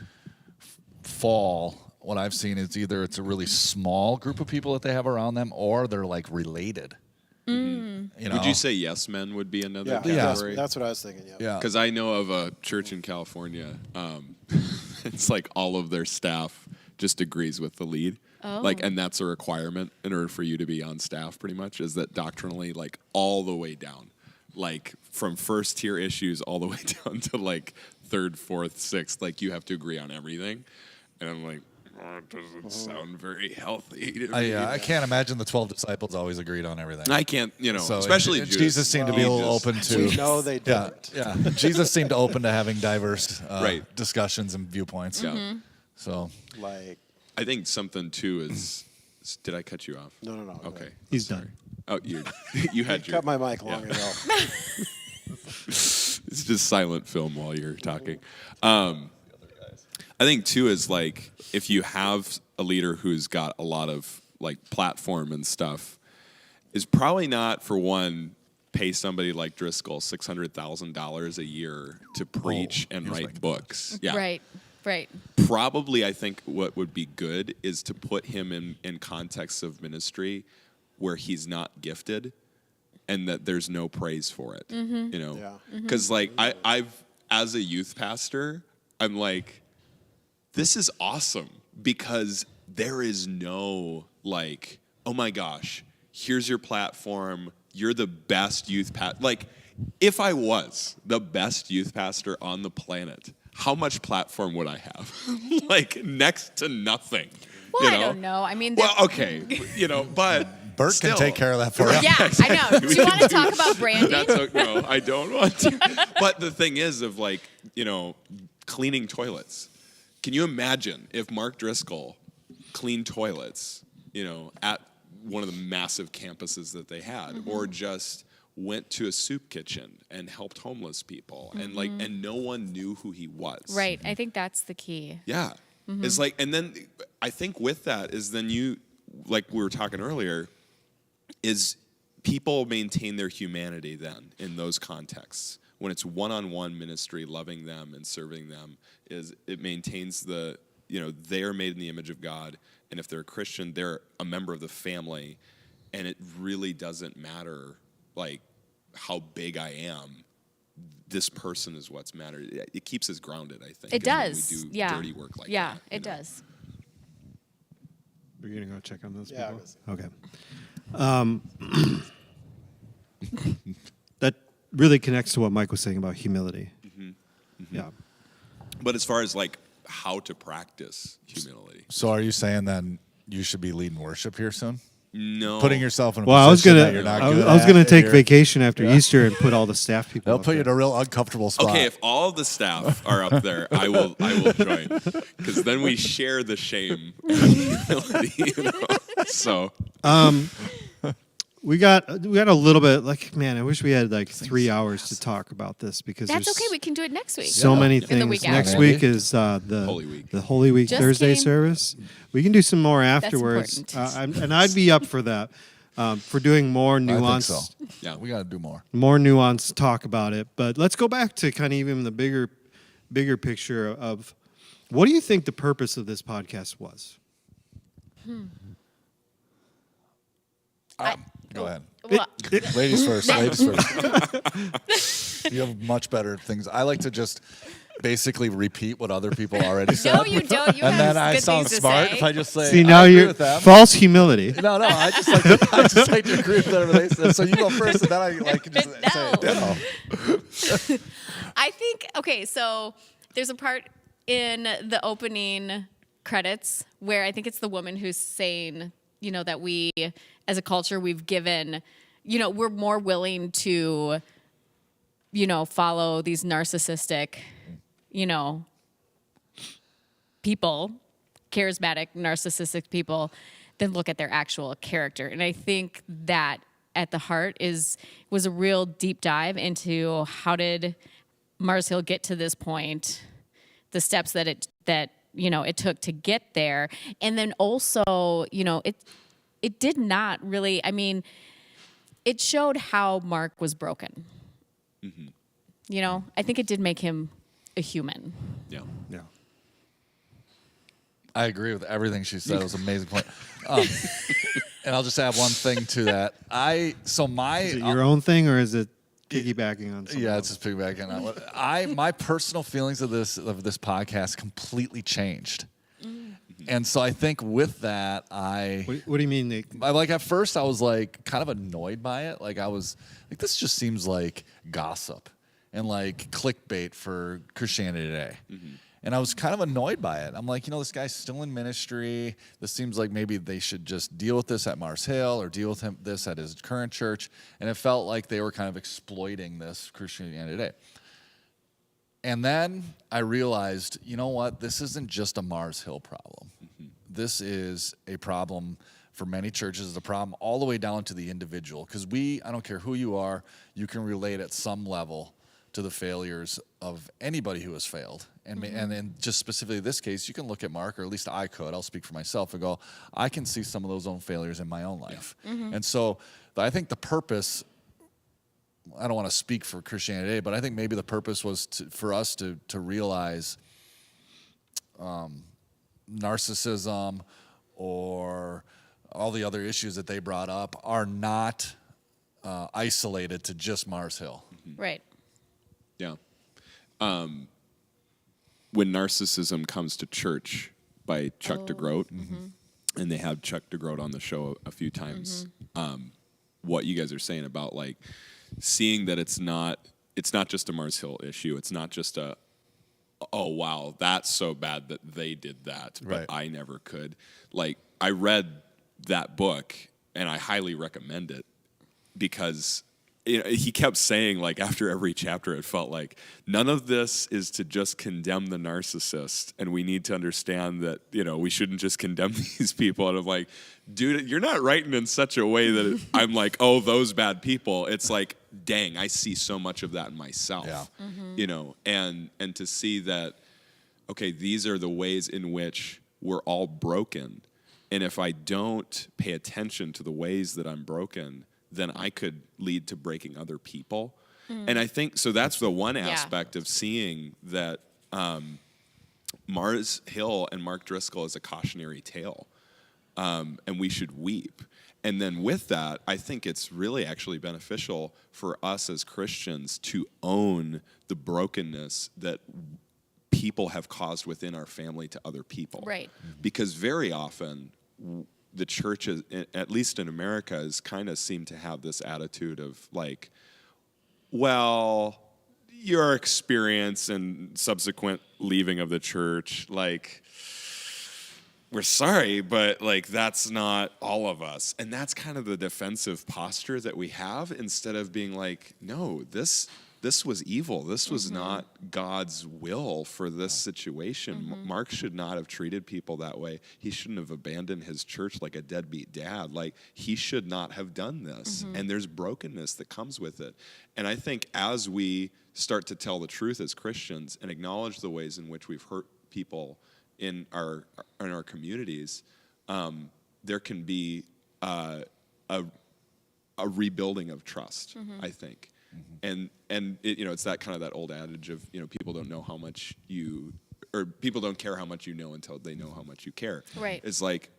fall, what I've seen is either it's a really small group of people that they have around them, or they're like related. You know? Would you say yes men would be another Yeah, category? that's what I was thinking. Yeah. Yeah. Because I know of a church in California. It's like all of their staff just agrees with the lead. Like, and that's a requirement in order for you to be on staff. Pretty much is that doctrinally, like all the way down, like from first tier issues all the way down to like third, fourth, sixth. Like you have to agree on everything. And I'm like, oh, it doesn't sound very healthy to me. I can't imagine the 12 disciples always agreed on everything. I can't, you know, So especially and Judas. Jesus seemed to be a little He open just- to. We know they Yeah, didn't. yeah. Jesus seemed open to having diverse Right. discussions and viewpoints. Yeah. So Like, I think something too is. Did I cut you off? no. Go Okay. ahead. he's done. Oh, you had your. Cut my mic long ago. It's just silent film while you're talking. I think too is like if you have a leader who's got a lot of like platform and stuff, is probably not for one pay somebody like Driscoll $600,000 a year to preach and he was write making books. Yeah, Right. probably I think what would be good is to put him in contexts of ministry where he's not gifted and that there's no praise for it. You know? Yeah. Because like I've as a youth pastor, I'm like, this is awesome because there is no like, oh my gosh, here's your platform. You're the best youth pastor. Like, if I was the best youth pastor on the planet, how much platform would I have? Like next to nothing. Well, you I know? don't know. I mean, Well, okay, you know, but Bert still. can take care of that for you. yeah, I know. Do you want to talk about branding? No, I don't want to. But the thing is, of like, you know, cleaning toilets, Can you imagine if Mark Driscoll cleaned toilets, at one of the massive campuses that they had, or just went to a soup kitchen and helped homeless people, and no one knew who he was. Right. I think that's the key. Yeah. It's like, and then I think with that is then you, like we were talking earlier, is people maintain their humanity then in those contexts. When it's one-on-one ministry, loving them and serving them, is it maintains the, they are made in the image of God, and if they're a Christian, they're a member of the family, and it really doesn't matter, like, how big I am. This person is what's mattered. It keeps us grounded, I think. It does. When we do yeah. dirty work like that. Yeah, it does. We're going to go check on those Yeah, people? Okay. That really connects to what Mike was saying about humility. Yeah. But as far as like how to practice humility, So are you saying then you should be leading worship here soon? no, Putting yourself in a Well, I was position gonna, that you're not I was, good I was at, gonna and take you're- vacation after Easter and put all the staff people. They'll up put you in there. a real uncomfortable spot. Okay, if all of the staff are up there, I will join, because then we share the shame and humility. So We got a little bit like, man, I wish we had like 3 hours to talk about this because That's there's okay. We can do it next week. so many In the things. week Next after. week is the Holy Week. the Holy Week Just Thursday kidding. service. We can do some more afterwards, important. and I'd be up for that. For doing more I think nuanced, so. Yeah. We got to do more. more nuanced talk about it. But let's go back to kind of even the bigger picture of what do you think the purpose of this podcast was? Go ahead. Well, Ladies first. Ladies first. You have much better things. I like to just basically repeat what other people already said. no, you don't. You and have then I good sound things to smart say. if I just say, See, I now agree you're with them. false humility. No, I just like to agree with whatever they said. So you go first, and then I like to just say No. ditto. I think, okay, so there's a part in the opening credits where I think it's the woman who's saying, that we, as a culture, we've given, we're more willing to, follow these narcissistic, people, charismatic, narcissistic people, than look at their actual character. And I think that at the heart was a real deep dive into how did Mars Hill get to this point, the steps that it took to get there, and then also it did not really. I mean, it showed how Mark was broken. I think it did make him a human. Yeah. Yeah. I agree with everything she said. It was an amazing point. And I'll just add one thing to that. Is it your own thing or is it piggybacking on something? Yeah, it's just piggybacking on what my personal feelings of this podcast completely changed. And so I think with that, What do you mean? at first I was like kind of annoyed by it. Like I was like, this just seems like gossip and like clickbait for Christianity Today. And I was kind of annoyed by it. I'm like, this guy's still in ministry. This seems like maybe they should just deal with this at Mars Hill or deal with this at his current church. And it felt like they were kind of exploiting this Christianity Today. And then I realized, you know what? This isn't just a Mars Hill problem. This is a problem for many churches. It's a problem all the way down to the individual. Because I don't care who you are, you can relate at some level to the failures of anybody who has failed. And in just specifically this case, you can look at Mark, or at least I could, I'll speak for myself, and go, I can see some of those own failures in my own life. And so I think the purpose, I don't want to speak for Christianity Today, but I think maybe the purpose was for us to realize narcissism or all the other issues that they brought up are not isolated to just Mars Hill. Right. Yeah. When Narcissism Comes to Church by Chuck DeGroat, and they have Chuck DeGroat on the show a few times, what you guys are saying about like seeing that it's not just a Mars Hill issue. It's not just oh wow, that's so bad that they did that, but Right. I never could. Like I read that book and I highly recommend it because he kept saying, like, after every chapter, it felt like none of this is to just condemn the narcissist, and we need to understand that, we shouldn't just condemn these people. And I'm like, dude, you're not writing in such a way that I'm like, oh, those bad people. It's like, dang, I see so much of that in myself. Yeah. And to see that, okay, these are the ways in which we're all broken, and if I don't pay attention to the ways that I'm broken, then I could lead to breaking other people. And I think, so that's the one aspect of seeing that Mars Hill and Mark Driscoll is a cautionary tale, and we should weep. And then with that, I think it's really actually beneficial for us as Christians to own the brokenness that people have caused within our family to other people. Right. Because very often, the church, at least in America, has kind of seemed to have this attitude of like, well, your experience and subsequent leaving of the church, like, we're sorry, but like that's not all of us. And that's kind of the defensive posture that we have, instead of being like, no, this was evil. This was not God's will for this situation. Mark should not have treated people that way. He shouldn't have abandoned his church like a deadbeat dad. Like, he should not have done this. And there's brokenness that comes with it. And I think as we start to tell the truth as Christians and acknowledge the ways in which we've hurt people in our communities, there can be a rebuilding of trust, I think. And it's that kind of that old adage of, people don't know how much people don't care how much you know until they know how much you care. Right. It's like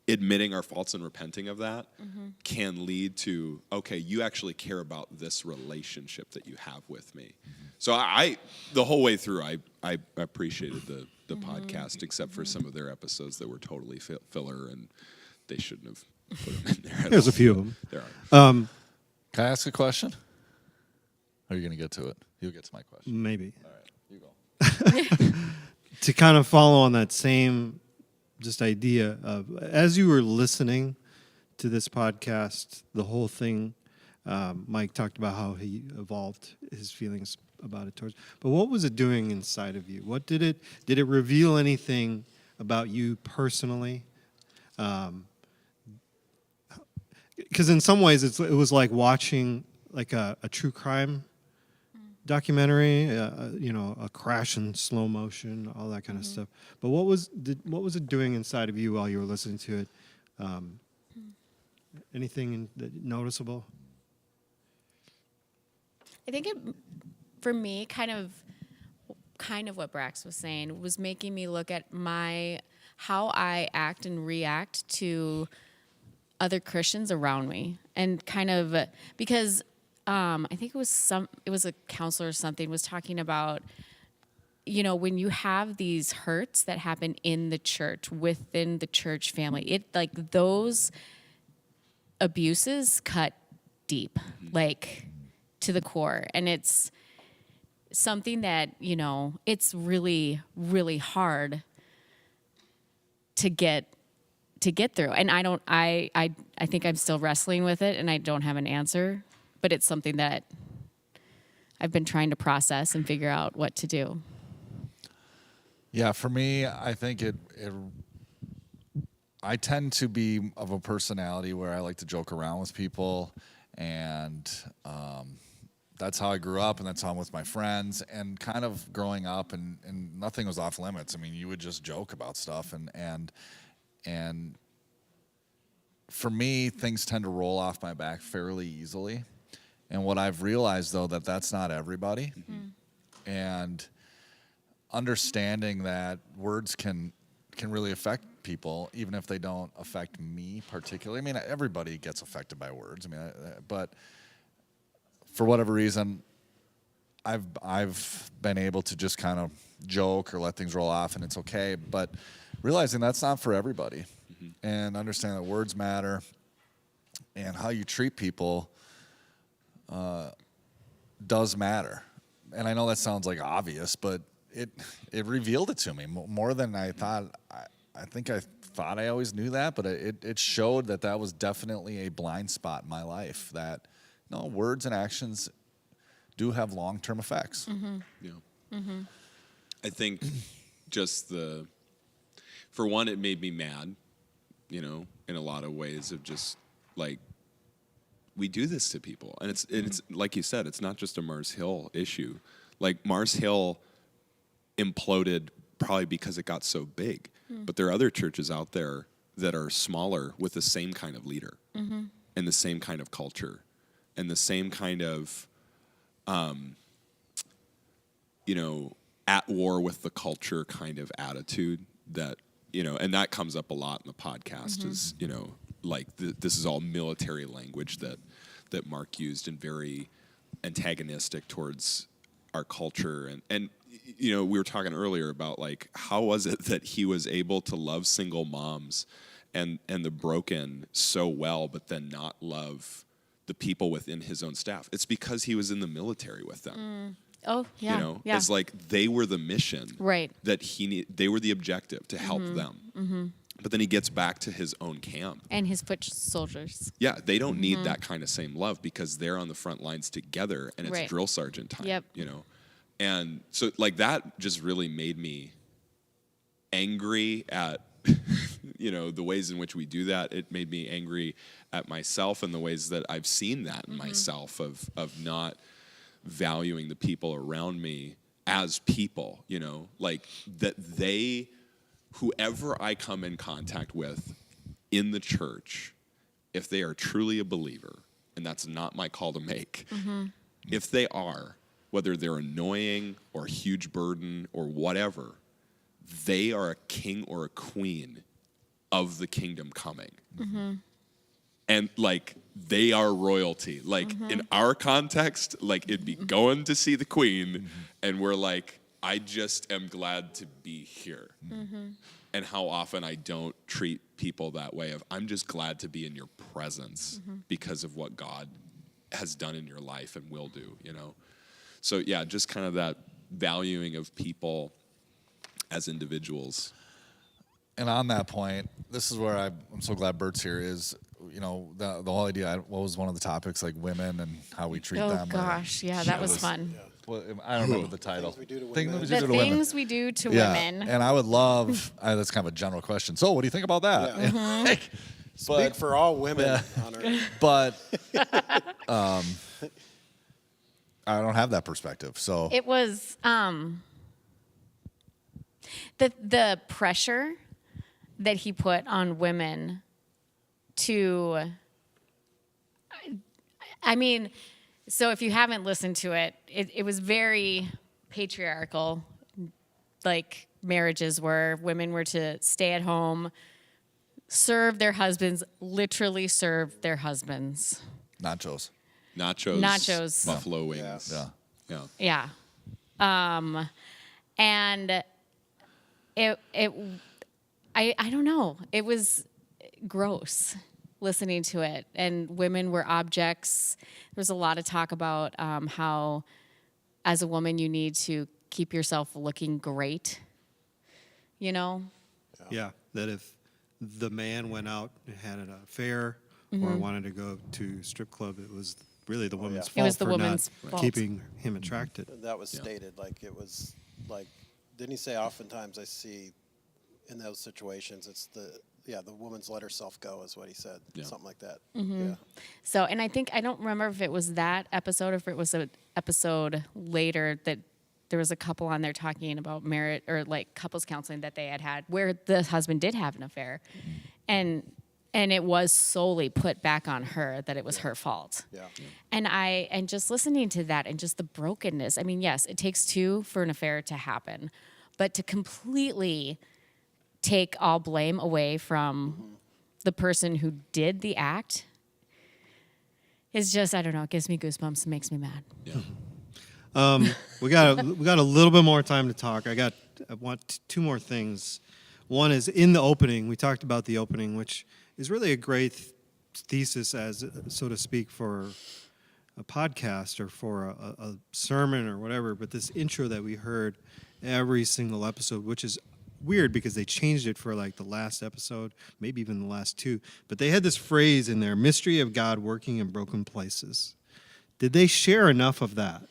admitting our faults and repenting of that can lead to, okay, you actually care about this relationship that you have with me. So the whole way through, I appreciated the podcast, except for some of their episodes that were totally filler, and they shouldn't have put them in there. There's a few of them. There are. Can I ask a question? Are you going to get to it? You'll get to my question. Maybe. All right, you go. To kind of follow on that same just idea of, as you were listening to this podcast, the whole thing, Mike talked about how he evolved his feelings about it towards, but what was it doing inside of you? What did it reveal anything about you personally? Because in some ways it was like watching like a true crime documentary, a crash in slow motion, all that kind of stuff. But what was it doing inside of you while you were listening to it? Anything noticeable? I think for me, kind of what Brax was saying, was making me look at how I act and react to other Christians around me, and kind of because I think it was a counselor or something was talking about, when you have these hurts that happen in the church, within the church family, it like those abuses cut deep, like to the core, and it's something that it's really, really hard to get through. And I think I'm still wrestling with it, and I don't have an answer, but it's something that I've been trying to process and figure out what to do. Yeah, for me, I think I tend to be of a personality where I like to joke around with people, and that's how I grew up, and that's how I'm with my friends. And kind of growing up, and nothing was off limits. I mean, you would just joke about stuff, and for me, things tend to roll off my back fairly easily. And what I've realized, though, that's not everybody. And understanding that words can really affect people, even if they don't affect me particularly. I mean, everybody gets affected by words. I mean, but for whatever reason, I've been able to just kind of joke or let things roll off, and it's okay. But realizing that's not for everybody, and understanding that words matter, and how you treat people does matter. And I know that sounds like obvious, but it revealed it to me more than I thought. I think I thought I always knew that, but it showed that was definitely a blind spot in my life that no, words and actions do have long-term effects. Yeah. I think just for one, it made me mad, in a lot of ways of just like, we do this to people. And it's like you said, it's not just a Mars Hill issue. Like Mars Hill imploded probably because it got so big. But there are other churches out there that are smaller with the same kind of leader and the same kind of culture and the same kind of, at war with the culture kind of attitude that, and that comes up a lot in the podcast is, like this is all military language that Mark used and very antagonistic towards our culture. And we were talking earlier about like, how was it that he was able to love single moms and the broken so well, but then not love the people within his own staff? It's because he was in the military with them. Oh, yeah. Yeah. It's like they were the mission, Right. that they were the objective to help them. But then he gets back to his own camp. And his foot soldiers. Yeah, they don't need that kind of same love because they're on the front lines together and it's Right. drill sergeant time, Yep. And so like that just really made me angry at the ways in which we do that. It made me angry at myself and the ways that I've seen that in myself of not valuing the people around me as people, like that whoever I come in contact with in the church, if they are truly a believer, and that's not my call to make, if they are, whether they're annoying or a huge burden or whatever, they are a king or a queen of the kingdom coming. And like they are royalty. Like in our context, like it'd be going to see the queen, and we're like, I just am glad to be here. And how often I don't treat people that way of, I'm just glad to be in your presence because of what God has done in your life and will do, So yeah, just kind of that valuing of people as individuals. And on that point, this is where I'm so glad Bert's here is, the whole idea, what was one of the topics, like women and how we treat them. Oh, gosh. Yeah, that was fun. Well, I don't remember the title. Things we do to Things women. we The do to women. things we do to Yeah, women. and I would love, that's kind of a general question. So what do you think about that? Yeah. Speak for all women on earth. But I don't have that perspective. So It was the pressure that he put on women to, I mean, so if you haven't listened to it, it was very patriarchal, like marriages were. Women were to stay at home, serve their husbands, literally serve their husbands. nachos. Nachos. Buffalo wings. Yeah. Yeah. Yeah. And I don't know. It was gross listening to it. And women were objects. There was a lot of talk about how, as a woman, you need to keep yourself looking great. Yeah, that if the man went out and had an affair or wanted to go to strip club, it was really the woman's fault It was the for woman's not fault. keeping him attracted. That was stated, like it was, like, didn't he say oftentimes I see in those situations, it's the woman's let herself go is what he said, something like that. Yeah. So, and I don't remember if it was that episode or if it was an episode later that there was a couple on there talking about marriage or like couples counseling that they had where the husband did have an affair. And it was solely put back on her that it was her fault. Yeah. And just listening to that and just the brokenness. I mean, yes, it takes two for an affair to happen, but to completely take all blame away from the person who did the act is just, I don't know, it gives me goosebumps and makes me mad. Yeah. We got a little bit more time to talk. I want two more things. One is in the opening. We talked about the opening, which is really a great thesis, as so to speak, for a podcast or for a sermon or whatever. But this intro that we heard every single episode, which is weird because they changed it for like the last episode, maybe even the last two. But they had this phrase in there: "Mystery of God working in broken places." Did they share enough of that?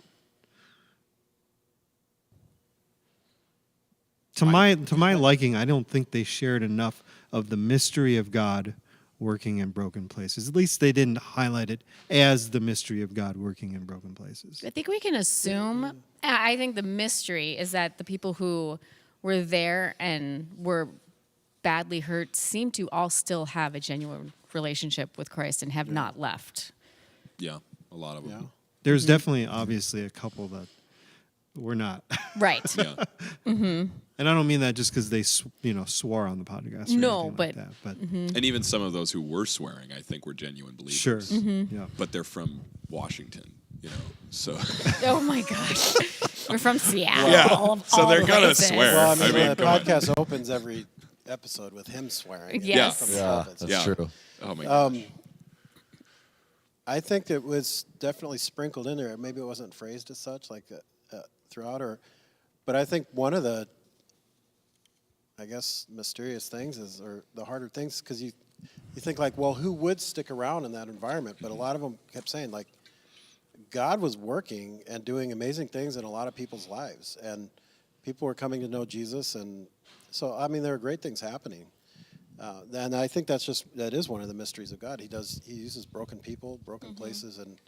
To my liking, I don't think they shared enough of the mystery of God working in broken places. At least they didn't highlight it as the mystery of God working in broken places. I think we can assume. I think the mystery is that the people who were there and were badly hurt seem to all still have a genuine relationship with Christ and have not left. Yeah, a lot of them. Yeah. There's definitely, obviously, a couple that were not. Right. Yeah. And I don't mean that just because they swore on the podcast. Or No, anything but- like that. But And even some of those who were swearing, I think, were genuine believers. sure, yeah. But they're from Washington, so. Oh my gosh. We're from Seattle. Yeah. Of So all they're gonna places. swear. Well, I mean, the come on. podcast opens every episode with him swearing. Yes. From the Yeah, pulpits. that's Yeah. true. Oh my gosh. I think it was definitely sprinkled in there. Maybe it wasn't phrased as such, like throughout, but I think one of the, I guess, mysterious things or the harder things, because you think like, well, who would stick around in that environment? But a lot of them kept saying like, God was working and doing amazing things in a lot of people's lives, and people were coming to know Jesus, and so I mean, there are great things happening. And I think that is one of the mysteries of God. He uses broken people, broken places, and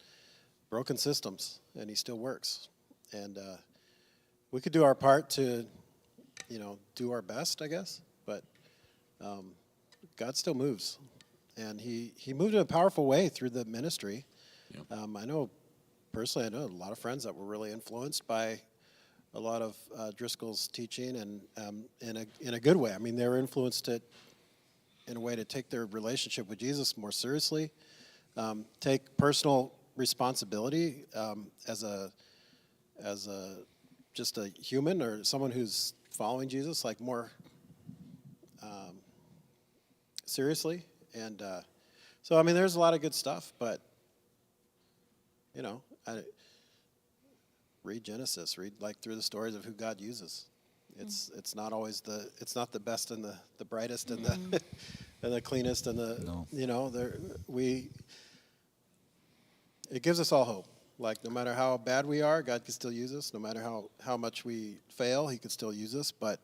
broken systems, and he still works. And we could do our part to, do our best, I guess. But God still moves, and he moved in a powerful way through the ministry. Yeah. I know personally, a lot of friends that were really influenced by a lot of Driscoll's teaching, and in a good way. I mean, they were influenced in a way to take their relationship with Jesus more seriously, take personal responsibility as a just a human or someone who's following Jesus, like more seriously. And so, I mean, there's a lot of good stuff, but read Genesis, read like through the stories of who God uses. It's not always it's not the best and the brightest and the and the cleanest and it gives us all hope. Like no matter how bad we are, God can still use us. No matter how much we fail, he could still use us, but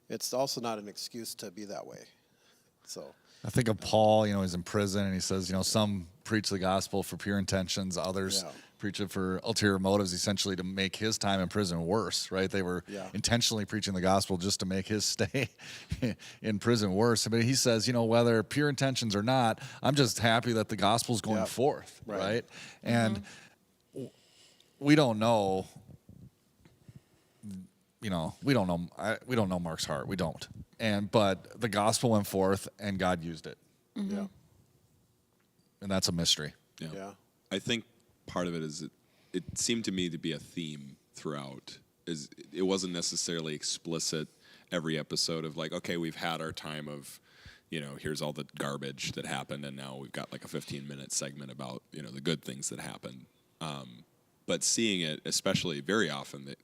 it's also not an excuse to be that way. So I think of Paul, he's in prison and he says, some preach the gospel for pure intentions, others preach it for ulterior motives, essentially to make his time in prison worse, right? They were intentionally preaching the gospel just to make his stay in prison worse. But he says, whether pure intentions or not, I'm just happy that the gospel's going forth, right? And we don't know, we don't know Mark's heart. We don't. But the gospel went forth and God used it. yeah, And that's a mystery. yeah. I think part of it is it seemed to me to be a theme throughout. It wasn't necessarily explicit every episode of like, okay, we've had our time of, here's all the garbage that happened, and now we've got like a 15-minute segment about, the good things that happened. But seeing it, especially very often, that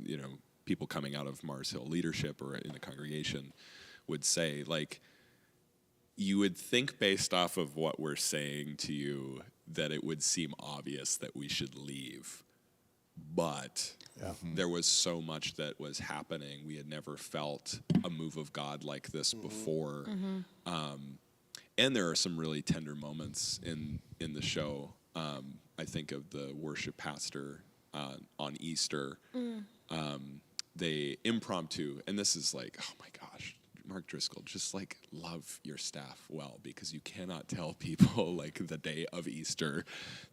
people coming out of Mars Hill leadership or in the congregation would say, like, you would think based off of what we're saying to you that it would seem obvious that we should leave. But there was so much that was happening. We had never felt a move of God like this before. And there are some really tender moments in the show. I think of the worship pastor on Easter. They impromptu, and this is like, oh my gosh, Mark Driscoll, just like love your staff well, because you cannot tell people like the day of Easter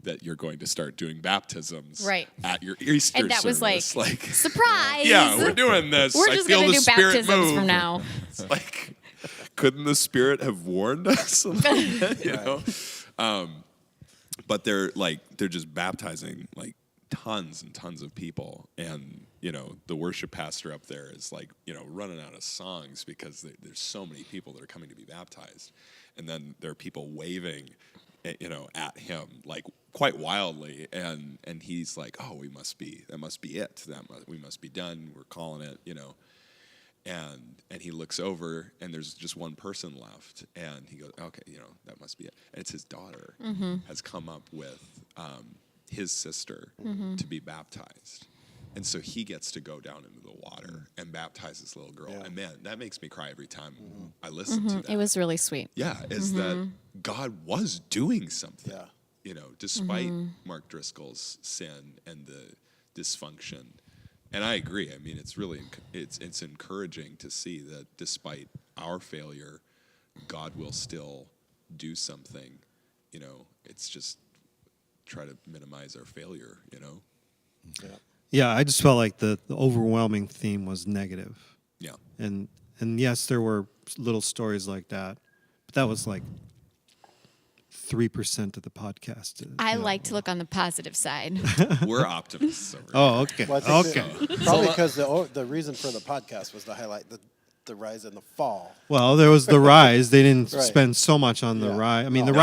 that you're going to start doing baptisms at your Easter And that service. was like surprise. Yeah, we're doing this. We're I just feel going the to do Spirit baptisms move. from now. It's like, couldn't the Spirit have warned us a little bit, you know? But they're just baptizing like tons and tons of people, and the worship pastor up there is like running out of songs because there's so many people that are coming to be baptized, and then there are people waving at him like quite wildly, and he's like, oh, that must be it, we must be done, we're calling it, and he looks over and there's just one person left, and he goes, okay, that must be it. And it's his daughter has come up with his sister to be baptized. And so he gets to go down into the water and baptize this little girl. Yeah. And man, that makes me cry every time I listen to that. It was really sweet. Yeah, is that God was doing something, Yeah. you know, despite Mark Driscoll's sin and the dysfunction. And I agree. I mean, it's really, it's encouraging to see that despite our failure, God will still do something, you know. It's just try to minimize our failure, you know. Yeah. Yeah, I just felt like the overwhelming theme was negative. Yeah. And yes, there were little stories like that, but that was like 3% of the podcast. I like to look on the positive side. We're optimists over here. Oh, okay. Well, I think Okay. probably because the reason for the podcast was to highlight the rise in the fall. Well, there was the rise. They didn't Right. spend so much on the Yeah. rise. I mean, the No.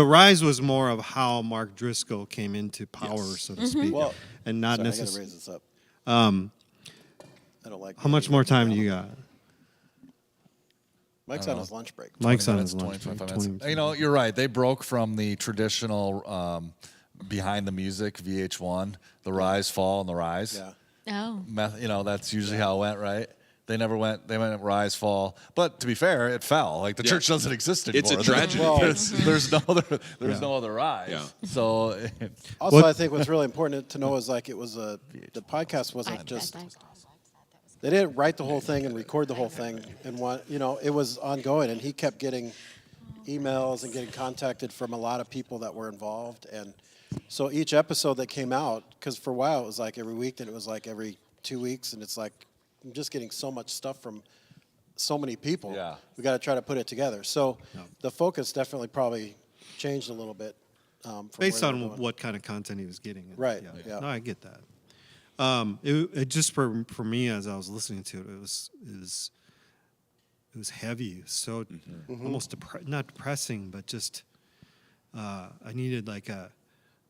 rise was more of how Mark Driscoll came into power, Yes. so to speak, Well, and not sorry, I gotta necessarily. raise this up. I don't like. How much more time do you got? Mike's on his lunch break. Mike's on 20 his lunch. 25 break, minutes. 20 You know, you're right. They broke from the traditional behind the music VH1, the rise, fall, and the rise. Yeah. Oh. You know, that's usually how it went, right? They went rise, fall. But to be fair, it fell. Like the Yeah. church doesn't exist anymore. It's a tragedy. Well, There's no other rise. Yeah. So Also, What- I think what's really important to know is like it was the podcast wasn't just. They didn't write the whole thing and record the whole thing and it was ongoing, and he kept getting emails and getting contacted from a lot of people that were involved, and so each episode that came out, because for a while it was like every week, then it was like every 2 weeks, and it's like I'm just getting so much stuff from so many people. Yeah. We got to try to put it together. So the focus definitely probably changed a little bit. From Based where they were on going. what kind of content he was getting. Right, yeah. No, I get that. It just for me as I was listening to it, it was heavy. So almost not depressing, but just I needed like a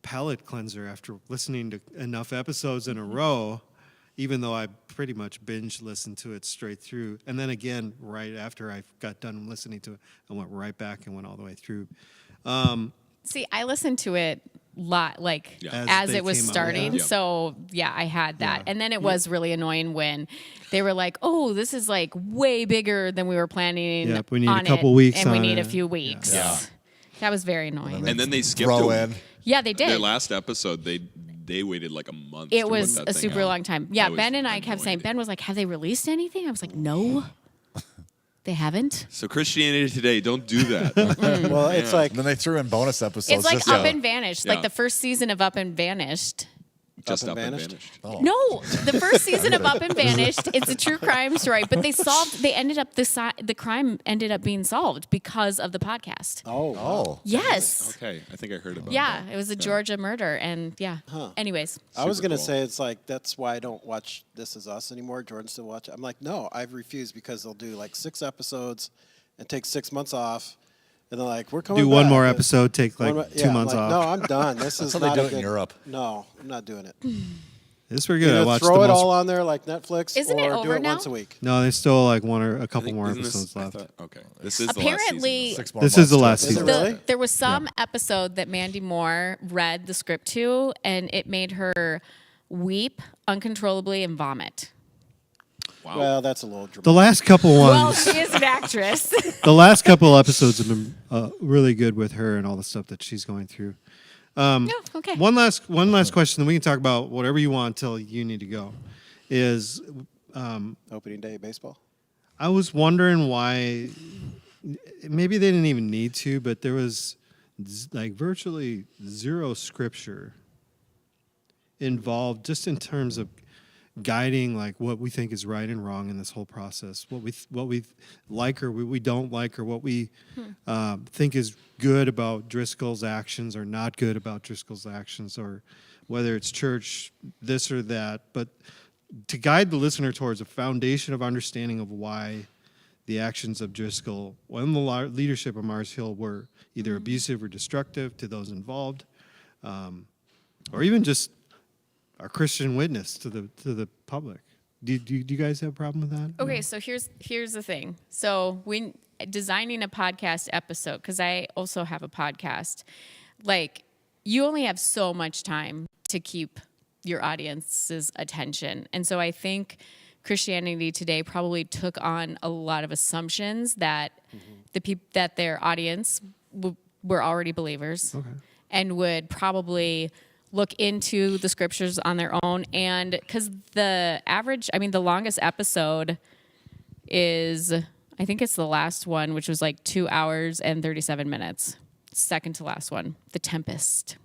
palate cleanser after listening to enough episodes in a row. Even though I pretty much binge listened to it straight through, and then again right after I got done listening to it, I went right back and went all the way through. See, I listened to it like Yeah. as they it was came out, starting. yeah. So yeah, I had that. Yeah. And then it was really annoying when they were like, "Oh, this is like way bigger than we were planning." Yep, we need a on couple it, weeks and we on need a it." few weeks. Yeah. That was very annoying. And then they skipped throw a- in. Yeah, they did. Their last episode, they waited like a month. It to was put that a thing super out. long time. Yeah, That was Ben and I kept saying, annoying. Ben was like, "Have they released anything?" I was like, "No, they haven't." So Christianity Today, don't do that. Well, it's like And then they threw in bonus episodes. It's like just Up to- and Vanished, Yeah. like the first season of Up and Vanished. Just Up up and and vanished? vanished. No, the first season of Up and Vanished. It's a true crime story, but they ended up the crime ended up being solved because of the podcast. Oh. Yes. Okay, I think I heard about Yeah, that. it was a Georgia murder, and yeah. Anyways, I was Super gonna cool. say it's like that's why I don't watch This Is Us anymore. Jordan still watch it. I'm like, no, I've refused because they'll do like 6 episodes and take 6 months off, and they're like, we're coming. Do one back. more And- episode, take like one more- 2 I'm months like, off. No, I'm done. This is how they not do a it in good- Europe. No, I'm not doing it. It's pretty good. I Either watched throw the it most. all on there like Netflix, Isn't it or do over it now? once a week. No, there's still like a I couple think- more isn't this- episodes I left. thought- okay, this is apparently, the last season. 6 more This is months the to last it. Is it season. really? there was some episode that Mandy Moore read the script to, and it made her weep uncontrollably and vomit. Wow. Well, that's a little dramatic. The last couple Well, ones, she is an actress. the last couple episodes have been really good with her and all the stuff that she's going through. No, okay. One last question, then we can talk about whatever you want until you need to go. Is Opening day baseball. I was wondering why maybe they didn't even need to, but there was like virtually zero scripture involved just in terms of guiding like what we think is right and wrong in this whole process, what we like or we don't like, or what we think is good about Driscoll's actions or not good about Driscoll's actions, or whether it's church this or that, but to guide the listener towards a foundation of understanding of why the actions of Driscoll and the leadership of Mars Hill were either abusive or destructive to those involved, or even just our Christian witness to the public. Do you guys have a problem with that? Okay, so here's the thing. So when designing a podcast episode, because I also have a podcast, like you only have so much time to keep your audience's attention. And so I think Christianity Today probably took on a lot of assumptions that that their audience were already believers and would probably look into the scriptures on their own. And because the longest episode is, I think it's the last one, which was like 2 hours and 37 minutes. Second to last one, The Tempest.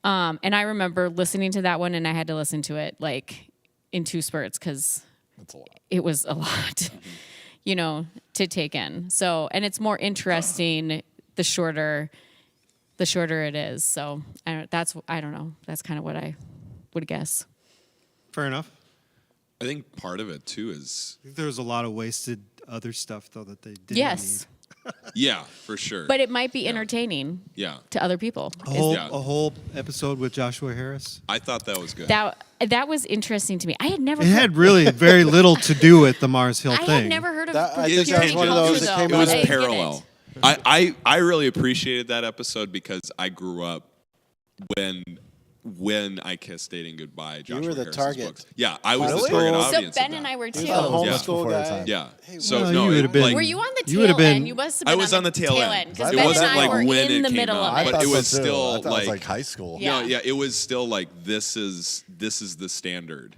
And I remember listening to that one, and I had to listen to it like in 2 spurts because it was a lot, to take in. So, and it's more interesting the shorter it is. So I don't know. That's kind of what I would guess. Fair enough. I think part of it too is I think there was a lot of wasted other stuff though that they didn't Yes, yeah, for sure. but it might be entertaining yeah, to other people. need. Yeah. A whole episode with Joshua Harris. I thought that was good. That was interesting to me. I had never. It had really very little to do with the Mars Hill I thing. had never heard of. I think that was one of those that came it was out of- parallel. I really appreciated that episode because I grew up when I Kissed Dating Goodbye. Joshua were the Harris's target. books. Yeah, I was Really? the target So audience. So of Ben and that. I were He too. was a homeschool Before our guy. time. Yeah. Hey, So well, no, you would it, have been- like, Were you on the You would tail have been- end? You must have I been was on the tail end. because It Ben wasn't and I like were when in it the came middle out, of I it. but thought it was so too. still I thought it was like high school. Yeah. No, yeah, it was still like this is the standard,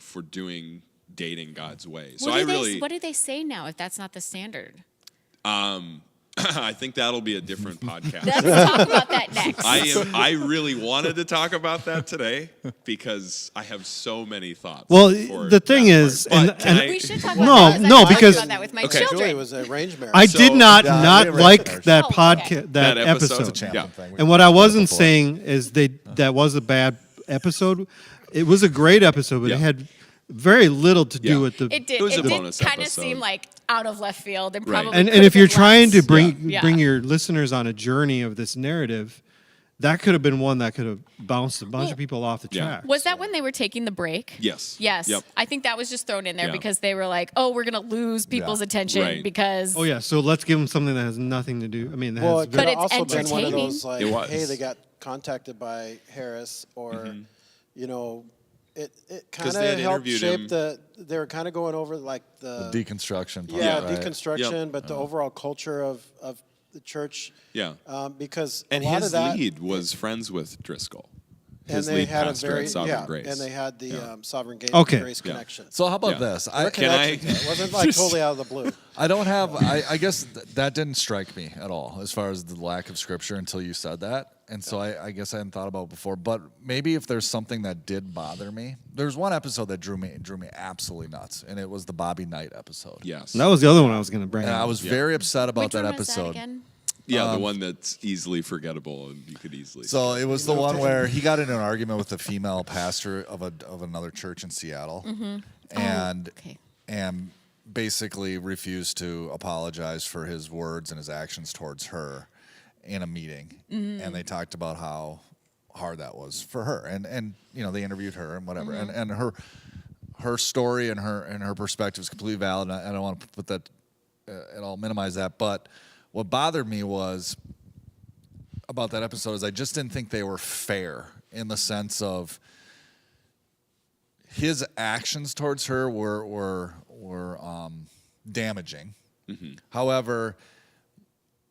for doing dating God's way. So What do they say now if that's not the standard? I think that'll be a different podcast. Let's talk about that next. I really wanted to talk about that today because I have so many thoughts. Well, for the thing that is, part. But and can I- We should talk No, about that. no, I talked because- about that with my Okay. Julie children. was arranged marriage. I So- did not Yeah, not we like arranged that Oh, okay. podcast That episode? episode. It's a champion Yeah. thing. And what I wasn't Before. saying is that was a bad episode. It was a great episode, but Yeah. it had very little to do Yeah. with the. It did. It was It a did bonus kind of episode. seem like out of left field and Right. probably. And could if have you're been trying to less. bring Yeah. bring your listeners on a journey of this narrative, that could have been one that could have bounced a bunch of people off the Yeah. track. Was that when they were taking the break? Yes. Yes. Yep. I think that was just thrown in there Yeah. because they were like, "Oh, we're gonna lose people's attention Right. because." Oh yeah, so let's give them something that has nothing to do. I mean, that Well, has it But could have it's also been one of entertaining. those like, It was. hey, they got contacted by Harris, or it kind 'Cause they had of helped interviewed shape him. they were kind of going over like the Deconstruction. part, yeah, right? deconstruction, but the overall culture of the church. Yeah. Because And a lot his of that, lead was friends with Driscoll. and His they lead had a pastor very at Sovereign Grace. and they had the Sovereign Okay. Grace Yeah. connection. So how about Yeah. this? There were Can I- connections. It wasn't like totally out of the blue. I don't have. I guess that didn't strike me at all as far as the lack of scripture until you said that, and so I guess I hadn't thought about it before. But maybe if there's something that did bother me, there's one episode that drew me absolutely nuts, and it was the Bobby Knight episode. Yes. that was the other one I was going to bring. And up. I was very upset about Which that one was that episode. again? Yeah, the one that's easily forgetable and you could easily. So it was the one where he got into an argument with the female pastor of another church in Seattle, and okay. and basically refused to apologize for his words and his actions towards her in a meeting. And they talked about how hard that was for her, and they interviewed her and whatever, and her story and her perspective is completely valid. And I don't want to put that at all, minimize that, but what bothered me was about that episode is I just didn't think they were fair in the sense of his actions towards her were damaging. However,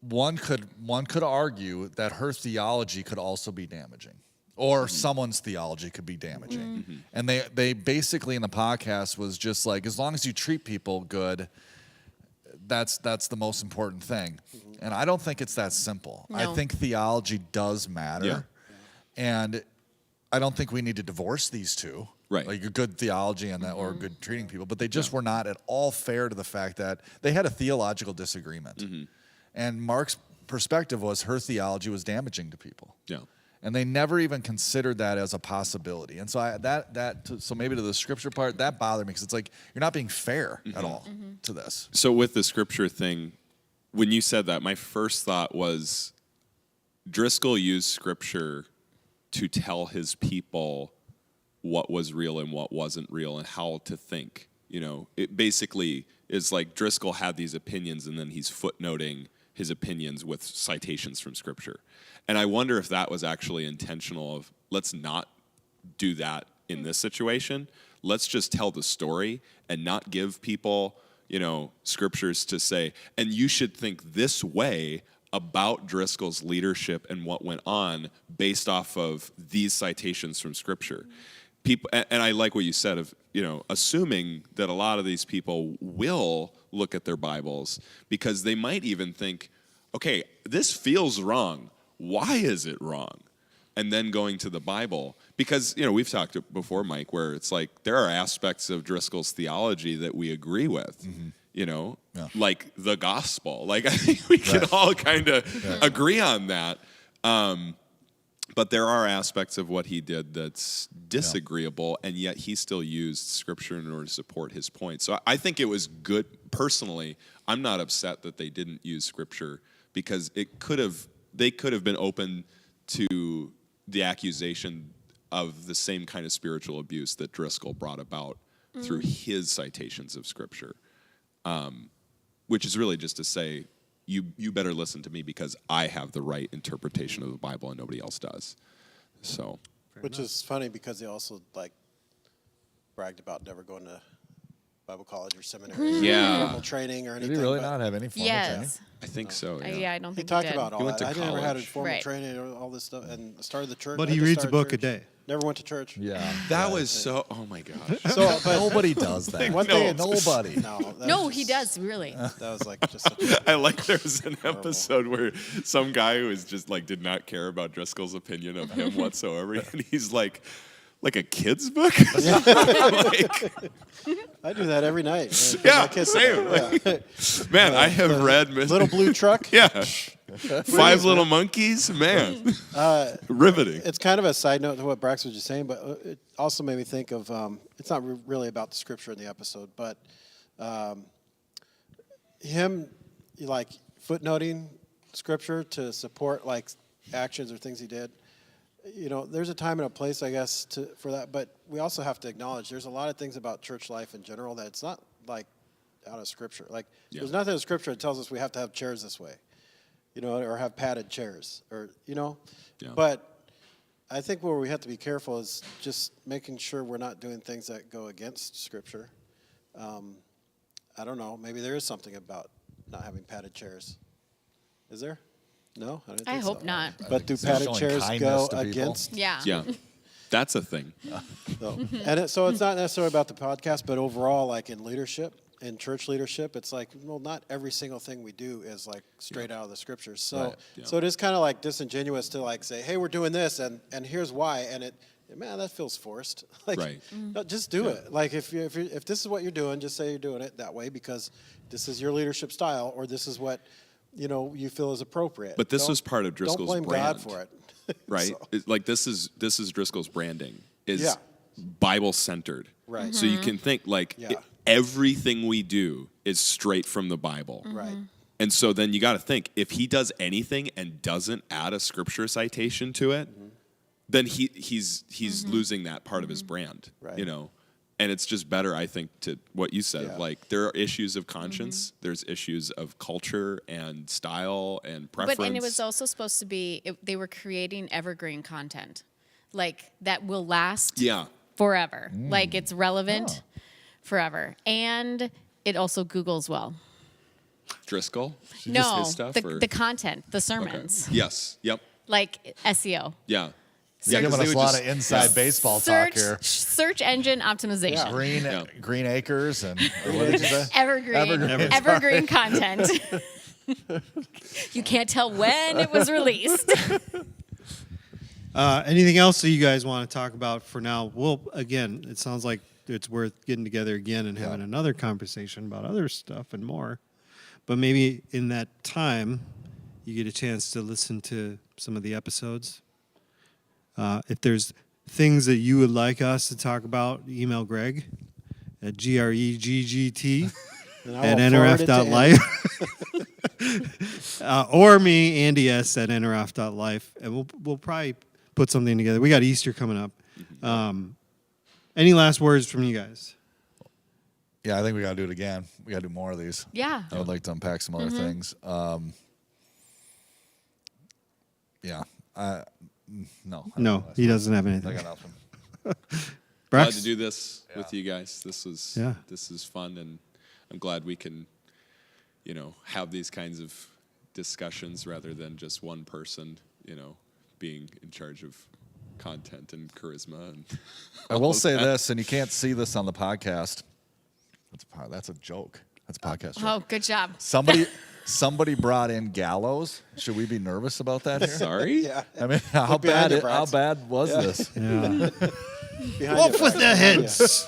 one could argue that her theology could also be damaging, or someone's theology could be damaging. And they basically in the podcast was just like, as long as you treat people good, that's the most important thing. And I don't think it's that simple. No. I think theology does matter. Yeah. And I don't think we need to divorce these two. Right. Like a good theology and that, or good treating people. But they just were not at all fair to the fact that they had a theological disagreement. And Mark's perspective was her theology was damaging to people. Yeah. And they never even considered that as a possibility. And so so maybe to the scripture part, that bothered me because it's like you're not being fair at all to this. So with the scripture thing, when you said that, my first thought was Driscoll used scripture to tell his people what was real and what wasn't real and how to think. It basically is like Driscoll had these opinions and then he's footnoting his opinions with citations from Scripture. And I wonder if that was actually intentional of, let's not do that in this situation. Let's just tell the story and not give people, scriptures to say, and you should think this way about Driscoll's leadership and what went on based off of these citations from Scripture. People, and I like what you said of, assuming that a lot of these people will look at their Bibles because they might even think, okay, this feels wrong. Why is it wrong? And then going to the Bible, because, we've talked before, Mike, where it's like there are aspects of Driscoll's theology that we agree with, like the gospel. Like, I think we can all kind of agree on that. But there are aspects of what he did that's disagreeable, and yet he still used Scripture in order to support his point. So I think it was good. Personally, I'm not upset that they didn't use Scripture because they could have been open to the accusation of the same kind of spiritual abuse that Driscoll brought about through his citations of Scripture, which is really just to say, you better listen to me because I have the right interpretation of the Bible and nobody else does. So, Which is funny because they also bragged about never going to Bible college or seminary, Yeah. formal training or Did anything. he really but not have any formal training? Yes. I think so. I Yeah. don't He think talked did. about all He went that. to I never had a college. formal Right. training or all this stuff, and started the church. But I he just reads a started book a church. day. Never went to church. Yeah. That was so. Oh my gosh. So, but Nobody does that. One thing- Nobody. no, that No, was he just- does, really. That was just such a I like there was an episode where some guy who was just did not care about Driscoll's opinion of him whatsoever, and he's like a kid's book. I do that every night. Yeah, My kids- same. yeah. Man, I have read Little blue truck. Yeah, Five Little Monkeys. Man, riveting. It's kind of a side note to what Brax was just saying, but it also made me think of, it's not really about the scripture in the episode, but him footnoting scripture to support actions or things he did. There's a time and a place, I guess, for that, but we also have to acknowledge there's a lot of things about church life in general that it's not out of scripture. There's nothing in scripture that tells us we have to have chairs this way, or have padded chairs, or. Yeah. But I think where we have to be careful is just making sure we're not doing things that go against scripture. I don't know. Maybe there is something about not having padded chairs. Is there? No, I don't think I hope so. not. But do It's padded showing chairs kindness go to people. against? Yeah. Yeah, that's a thing. So, so it's not necessarily about the podcast, but overall, in leadership, in church leadership, it's not every single thing we do is straight out of the scriptures. So, Right. Yeah. so it is kind of disingenuous to say, hey, we're doing this, and here's why, and man, that feels forced. Right. No, just do it. If this is what you're doing, just say you're doing it that way because this is your leadership style, or this is what you feel is appropriate. But this Don't- was part of Driscoll's Don't blame brand, God for it. right? So- This is Driscoll's branding is Yeah. Bible centered. Right. So you can think Yeah. everything we do is straight from the Bible. Right. And so then you got to think if he does anything and doesn't add a scripture citation to it, then he's losing that part of his brand, Right. And it's just better, I think, to what you said. Yeah. There are issues of conscience, there's issues of culture and style and preference. But and it was also supposed to be they were creating evergreen content, that will last yeah, forever. It's relevant forever, and it also Googles well. Driscoll. No, Just his stuff, or- the content, the Okay. sermons, Yes. Yep. SEO. Yeah. You're giving 'cause they us a would lot just- of inside baseball talk Search here. search engine optimization. Green, Yeah. green acres and or what did you say? Evergreen content. You can't tell when it was released. Anything else that you guys want to talk about for now? Well, again, it sounds like it's worth getting together again and having another conversation about other stuff and more. But maybe in that time, you get a chance to listen to some of the episodes. If there's things that you would like us to talk about, email Greg at GREGGT And I at will forward it to nrf.life. Or me, Andy S. at nrf.life. And we'll probably put something together. We got Easter coming up. Any last words from you guys? Yeah, I think we got to do it again. We got to do more of these. Yeah. I would like to unpack some other things. Yeah. No. No, he doesn't have I anything. got nothing. Glad Brax? to do this with you guys. This is fun, and I'm glad we can, have these kinds of discussions rather than just one person, being in charge of content and charisma. And I will say this, and you can't see this on the podcast. That's a joke. That's a podcast joke. Oh, good job. Somebody brought in gallows. Should we be nervous about that here? Sorry. Yeah. I mean, how behind you, how Brax. bad was this? Yeah. Behind Off you, with Brax. the heads.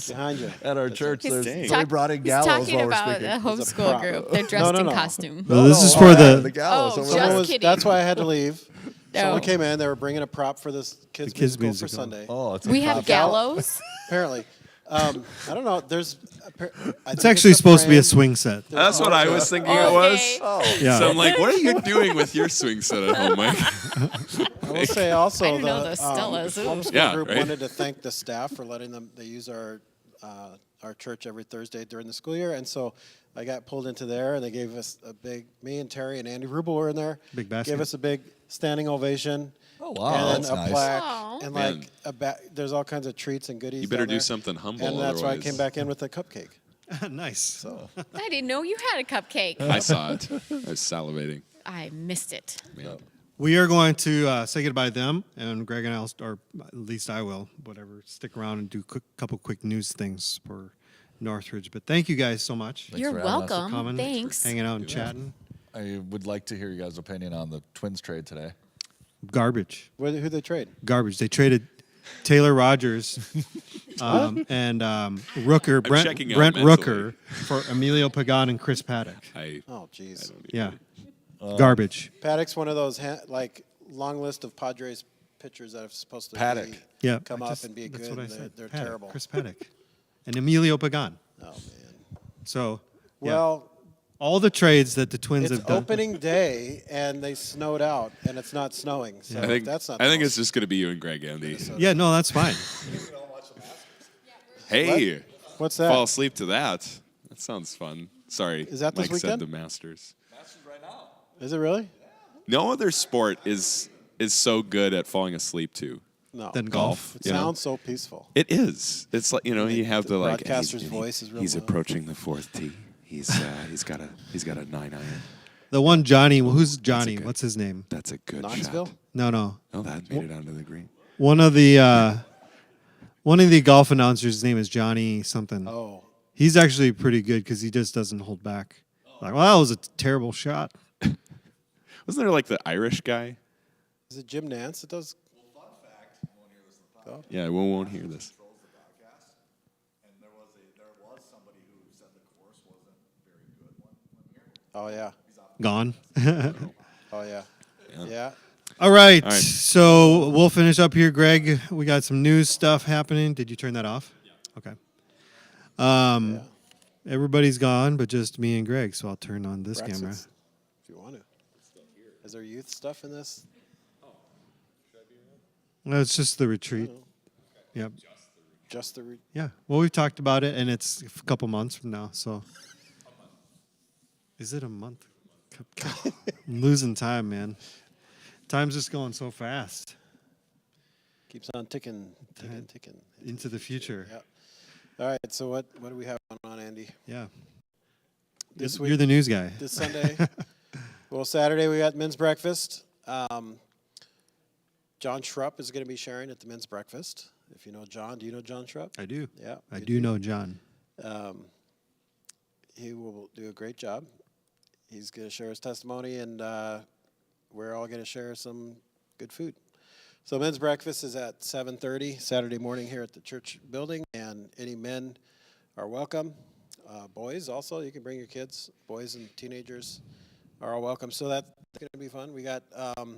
Behind you. At our church, He's somebody talk- brought in he's gallows talking while we're about speaking. a It's a homeschool prop. group. They're dressed in no. costume. Well, this is Oh, for yeah, the gallows. Oh, over just there. Someone kidding. That's why I had to leave. No. Someone came in. They were bringing a prop for this kids' kids' musical musical. for Sunday. Oh, it's a We have prop. gallows. Apparently, I don't know. It's actually supposed to be a swing set. That's what I was thinking it Okay. was. Oh, Yeah. So I'm like, what are you doing with your swing set at home, Mike? I will say also I didn't know the those Stellas. Ooh. homeschool Yeah, group right. wanted to thank the staff for letting them. They use our church every Thursday during the school year, and so I got pulled into there, and they gave us a big. Me and Terry and Andy Rubel were in there. Big basket. Gave us a big standing ovation. Oh, wow, And that's then a nice. plaque, Aw. and Man. like there's all kinds of treats and goodies. You better down do there. something humble, And that's why I otherwise- came back in with a cupcake. Nice. So I didn't know you had a cupcake. I saw it. I was salivating. I missed it. Man. We are going to say goodbye to them, and Greg and I, or at least I will, whatever, stick around and do a couple quick news things for Northridge. But thank you guys so much You're for having us. welcome. coming, Thanks. hanging out and chatting. I would like to hear you guys' opinion on the Twins trade today. Garbage. who they trade? Garbage. They traded Taylor Rogers and Rooker, Brent checking out mentally. Rooker for Emilio Pagan and Chris Paddock. Oh, jeez. Yeah. Garbage. Paddock's one of those long list of Padres pitchers that are supposed to Paddock. Yeah. come I up just- and be that's good. what I and said. they're Paddock, terrible. Chris Paddock. And Emilio Pagan. Oh man. So, yeah. Well, all the trades that the Twins it's have done. opening day and they snowed out and it's not snowing. So I think that's not. I the think most- it's just going to be you and Greg, Andy. Yeah, no, that's fine. Hey, What's that? fall asleep to that. That sounds fun. Sorry, Is that this Mike said weekend? the Masters. Is it really? No other sport is so good at falling asleep to. No. Then golf. It you know? sounds so peaceful. It is. It's like you have The the like. broadcaster's voice is real He's low. approaching the fourth tee. He's got a 9-iron. The one Johnny, who's Johnny? good- What's his name? That's a good Knoxville? shot. No. Oh, that made it onto the green. One of the golf announcers' name is Johnny something. Oh. He's actually pretty good because he just doesn't hold back. Like, well, that was a terrible shot. Wasn't there like the Irish guy? Is it Jim Nance that does? Yeah, we won't hear this. Oh yeah. Gone. Oh yeah. Yeah. All right. All right. So we'll finish up here, Greg. We got some news stuff happening. Did you turn that off? Yeah. Okay. Everybody's gone, but just me and Greg. So I'll turn on this camera. Brexit's- If you want to. Is there youth stuff in this? No, it's just the retreat. Yep. Just the. Yeah. Well, we've talked about it, and it's a couple months from now. So. Is it a month? I'm losing time, man. Time's just going so fast Keeps on ticking. into the future. Yeah. All right. So what do we have on Andy? Yeah. This You're week, the news guy. this Sunday. Well, Saturday we got men's breakfast. John Schrupp is going to be sharing at the men's breakfast. If you know John, do you know John Schrupp? I do. Yeah. I good do know John. He will do a great job. He's going to share his testimony, and we're all going to share some good food. So men's breakfast is at 7:30 Saturday morning here at the church building, and any men are welcome. Boys also, you can bring your kids. Boys and teenagers are all welcome. So that's going to be fun. We got Do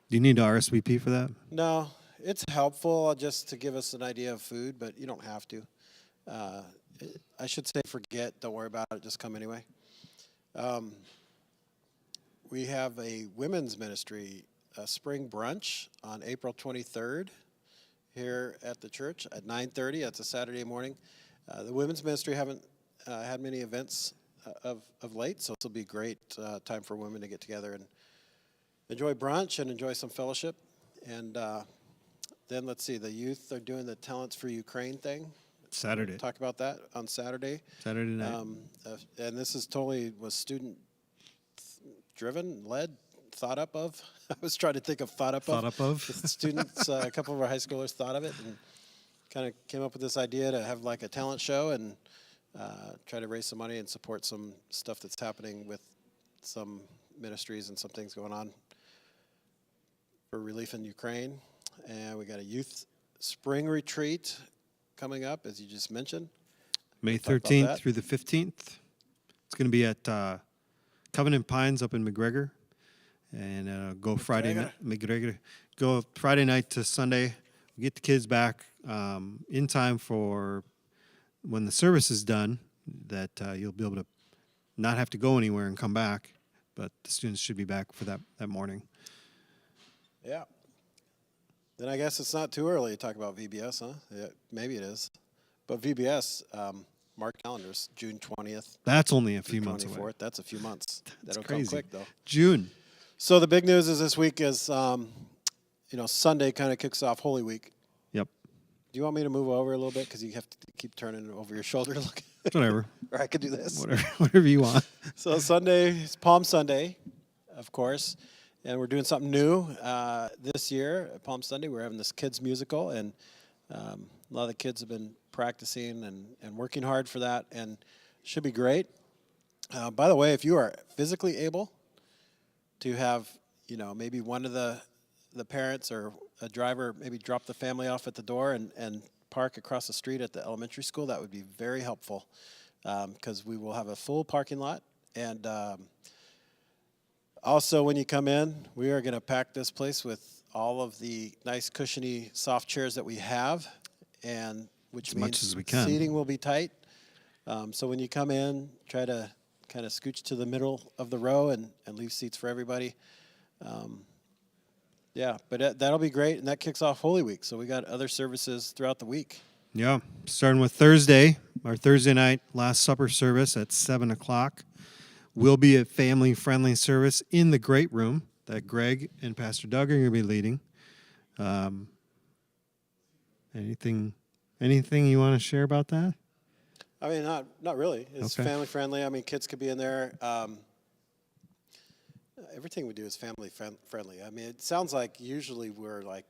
you need to RSVP for that? no. It's helpful just to give us an idea of food, but you don't have to. I should say forget. Don't worry about it. Just come anyway. We have a women's ministry spring brunch on April 23rd here at the church at 9:30. That's a Saturday morning. The women's ministry haven't had many events of late, so this will be a great time for women to get together and enjoy brunch and enjoy some fellowship. And then let's see, the youth are doing the Talents for Ukraine thing. Saturday. Talk about that on Saturday. Saturday night. And this is was student driven, led, thought up of. I was trying to think of thought up Thought of. up of. The students, a couple of our high schoolers thought of it and kind of came up with this idea to have like a talent show and try to raise some money and support some stuff that's happening with some ministries and some things going on for relief in Ukraine. And we got a youth spring retreat coming up, as you just mentioned. May talk about 13th that. through the 15th. It's going to be at Covenant Pines up in McGregor. And go Friday night. McGregor. Go Friday night to Sunday. Get the kids back in time for when the service is done, that you'll be able to not have to go anywhere and come back. But the students should be back for that morning. Yeah. Then I guess it's not too early to talk about VBS, huh? Yeah, maybe it is. But VBS, mark calendars, June 20th. That's only a few months away. 24th. That's a few months. That's That'll crazy. come quick, though. June. So the big news is this week is, Sunday kind of kicks off Holy Week. Yep. Do you want me to move over a little bit? Because you have to keep turning over your shoulder to look. Whatever. Or I could do this. Whatever you want. So Sunday is Palm Sunday, of course. And we're doing something new this year at Palm Sunday. We're having this kids musical. And a lot of the kids have been practicing and working hard for that. And it should be great. By the way, if you are physically able to have, maybe one of the parents or a driver maybe drop the family off at the door and park across the street at the elementary school, that would be very helpful because we will have a full parking lot. And also, when you come in, we are going to pack this place with all of the nice, cushiony, soft chairs that we have, and which As means much as we can. seating will be tight. So when you come in, try to kind of scooch to the middle of the row and leave seats for everybody. But that'll be great, and that kicks off Holy Week. So we got other services throughout the week. Yeah. Starting with Thursday, our Thursday night Last Supper service at 7 o'clock. Will be a family-friendly service in the great room that Greg and Pastor Doug are going to be leading. Anything you want to share about that? I mean, not really. It's Okay. family-friendly. I mean, kids could be in there. Everything we do is family-friendly. I mean, it sounds like usually we're like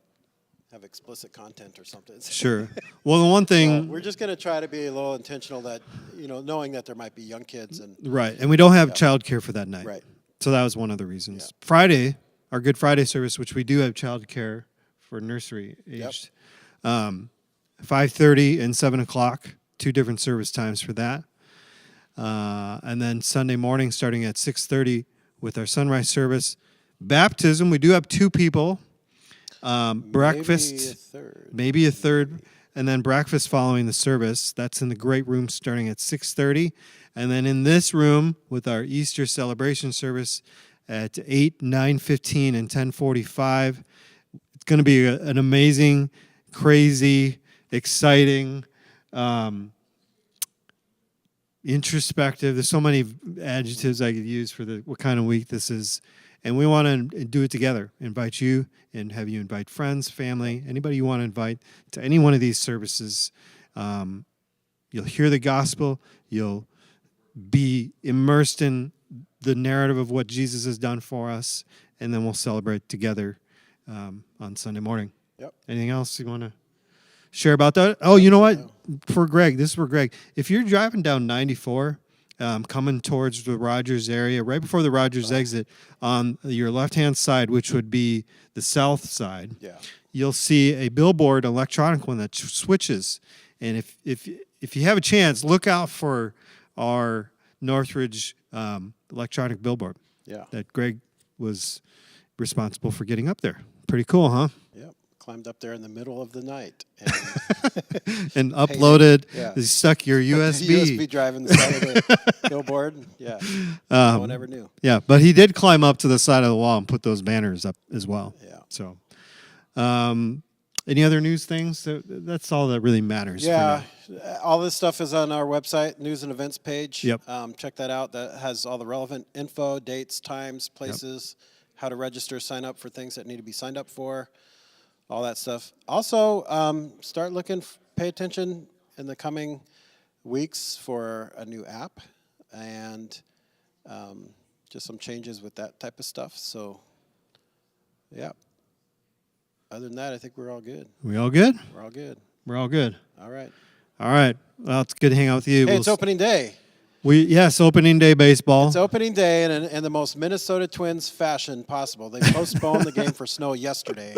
have explicit content or something. Sure. Well, the one thing... We're just going to try to be a little intentional that, knowing that there might be young kids. Right, and we don't have childcare for that night. Right. So that was one of the reasons. Yeah. Friday, our Good Friday service, which we do have childcare for nursery aged, 5:30 and 7 o'clock, 2 different service times for that. And then Sunday morning, starting at 6:30 with our sunrise service. Baptism, we do have 2 people. Breakfast, maybe a third, and then breakfast following the service. That's in the great room starting at 6:30, and then in this room with our Easter celebration service at 8, 9:15, and 10:45. It's going to be an amazing, crazy, exciting, introspective. There's so many adjectives I could use for what kind of week this is. And we want to do it together. Invite you and have you invite friends, family, anybody you want to invite to any one of these services. You'll hear the gospel. You'll be immersed in the narrative of what Jesus has done for us. And then we'll celebrate together on Sunday morning. Yep. Anything else you want to share about that? Oh, you know what? This is for Greg. If you're driving down 94, coming towards the Rogers area, right before the Rogers exit, on your left-hand side, which would be the south side, you'll see a billboard, electronic one that switches. And if you have a chance, look out for our Northridge electronic billboard. Yeah. That Greg was responsible for getting up there. Pretty cool, huh? Yep. Climbed up there in the middle of the night. And uploaded, Yeah. stuck your USB. USB drive in the side of the billboard. Yeah. No one ever knew. Yeah, but he did climb up to the side of the wall and put those banners up as well. Yeah. So, any other news things? That's all that really matters. Yeah. For now. All this stuff is on our website, news and events page. Yep. Check that out. That has all the relevant info, dates, times, places, how to register, sign up for things that need to be signed up for, all that stuff. Also, start looking, pay attention in the coming weeks for a new app and just some changes with that type of stuff. So, yeah. Other than that, I think we're all good. We all good? We're all good. We're all good. All right. All right. Well, it's good to hang out with you. Hey, it's opening day. Yes, opening day baseball. It's opening day in the most Minnesota Twins fashion possible. They postponed the game for snow yesterday.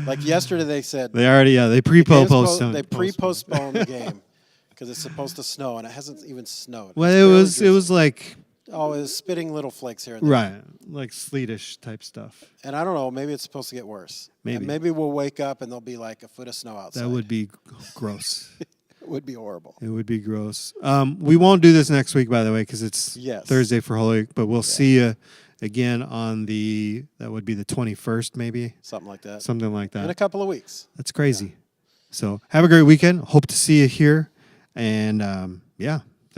Like yesterday, they said They pre-postponed. They pre-postponed the game because it's supposed to snow, and it hasn't even snowed. Well, It's it was like it was spitting little flakes here and there. right, like sleetish type stuff. And I don't know, maybe it's supposed to get worse. Maybe. And maybe we'll wake up and there'll be like a foot of snow outside. That would be gross. It would be horrible. It would be gross. We won't do this next week, by the way, because it's Yes. Thursday for Holy Week. But we'll see you again on that would be the 21st, maybe Something like that. something like In a that. couple of weeks. That's crazy. So have a great weekend. Hope to see you here, and yeah.